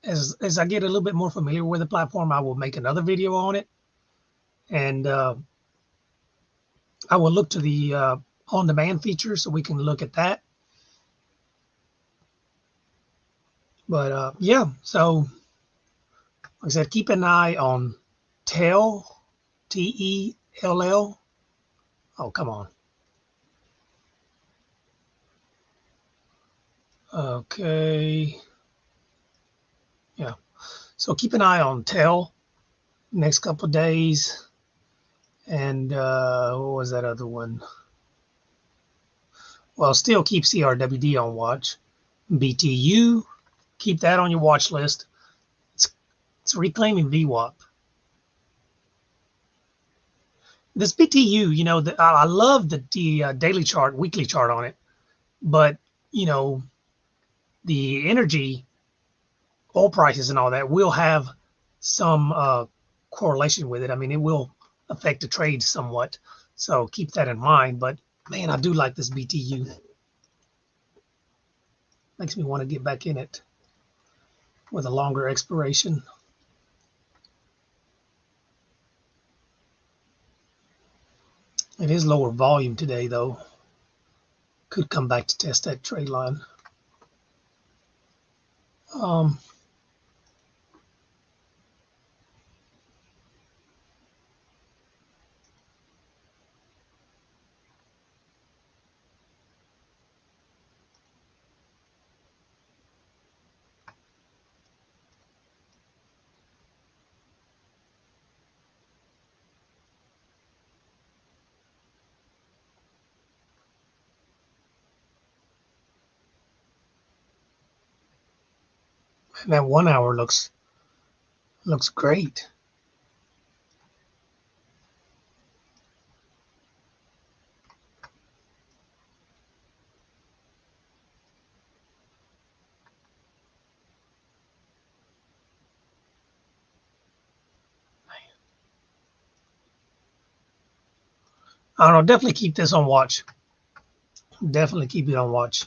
as I get a little bit more familiar with the platform, I will make another video on it, and I will look to the on-demand feature so we can look at that. But yeah, so like I said, keep an eye on TEL, LL. Oh, come on. Okay. Yeah. So keep an eye on TEL next couple of days. And what was that other one? Well, still keep CRWD on watch. BTU, keep that on your watch list. It's reclaiming VWAP. This BTU, I love the daily chart, weekly chart on it, but the energy, oil prices, and all that will have some correlation with it. I mean, it will affect the trade somewhat, so keep that in mind. But man, I do like this BTU. Makes me want to get back in it with a longer expiration. It is lower volume today, though. Could come back to test that trade line. And that 1 hour looks great. I don't know. Definitely keep this on watch. Definitely keep it on watch.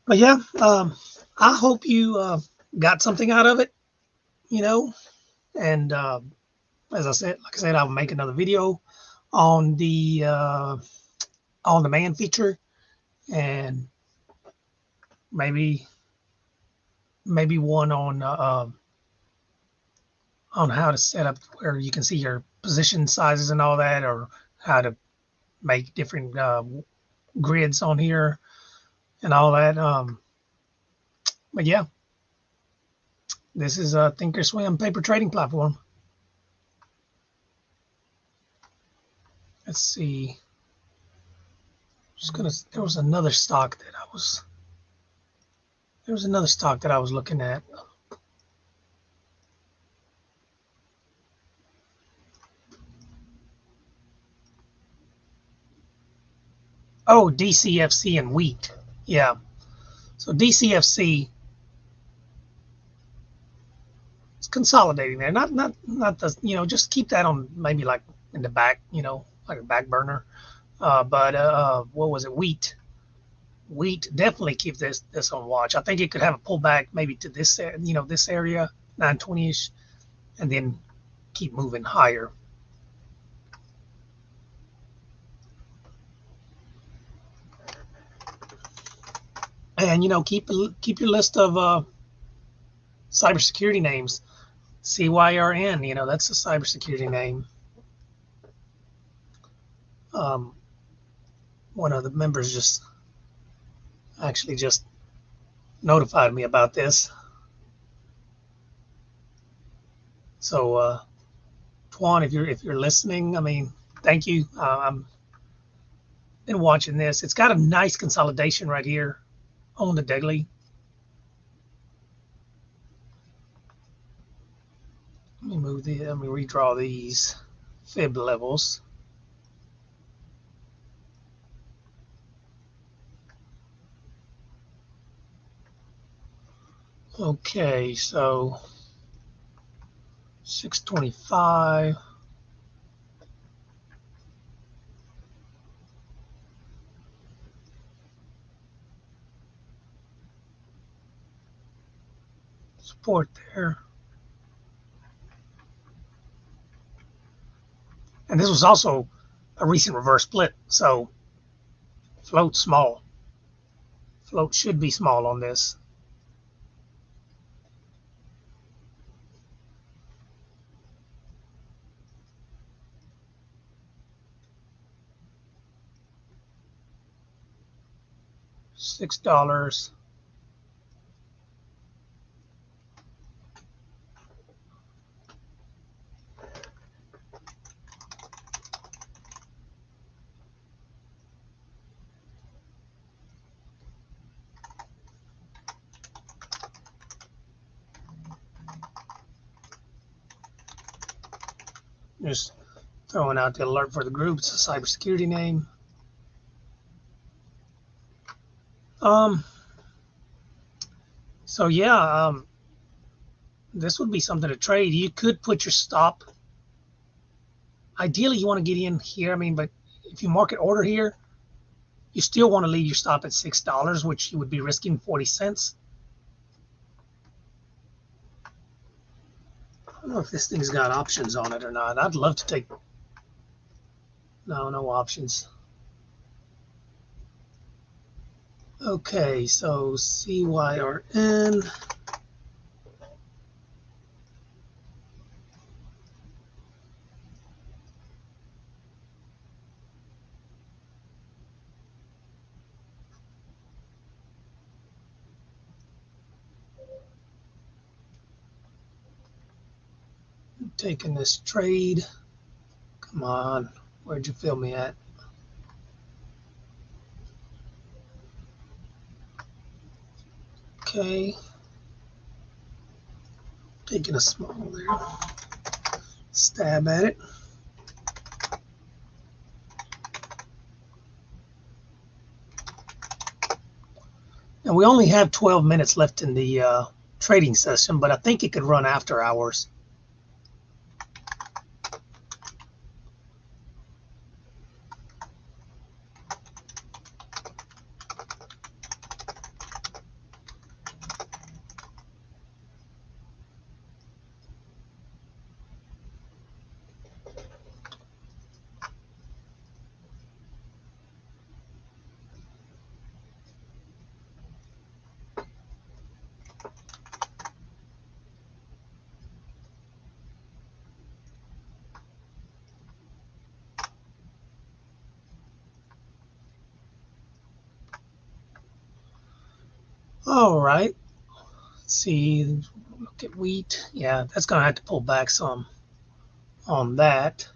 But yeah, I hope you got something out of it. And as I said, like I said, I'll make another video on the on demand feature, and maybe one on how to set up where you can see your position sizes and all that, or how to make different grids on here and all that. But yeah, this is a Thinkorswim paper trading platform. Let's see. There was another stock that I was looking at. Oh, DCFC and wheat. Yeah. So DCFC is consolidating there. Not the, just keep that on maybe like in the back, like a back burner. But what was it? Wheat. Wheat, definitely keep this on watch. I think it could have a pullback maybe to this, this area, 920-ish, and then keep moving higher. And keep your list of cybersecurity names. CYRN, that's a cybersecurity name. One of the members just notified me about this. So, Tuan, if you're listening, I mean, thank you. I'm been watching this. It's got a nice consolidation right here on the daily. Let me redraw these fib levels. Okay, so 625. Support there. And this was also a recent reverse split, so float small. Float should be small on this. $6. Just throwing out the alert for the group. It's a cybersecurity name. So yeah, this would be something to trade. You could put your stop. Ideally, you want to get in here. I mean, but if you market order here, you still want to leave your stop at $6, which you would be risking 40 cents. I don't know if this thing's got options on it or not. I'd love to take. No options. Okay, so CYRN. Taking this trade. Come on, where'd you fill me at? Okay. Taking a small there. Stab at it. And we only have 12 minutes left in the trading session, but I think it could run after hours. All right. Let's see. Look at wheat. Yeah, that's going to have to pull back some on that.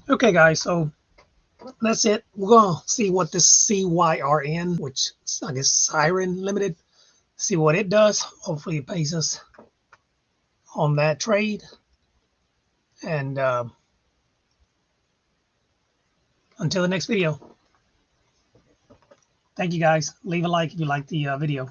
Okay, guys, so that's it. We're going to see what this CYRN, which I guess Siren Limited, see what it does. Hopefully it pays us on that trade. And until the next video. Thank you, guys. Leave a like if you like the video.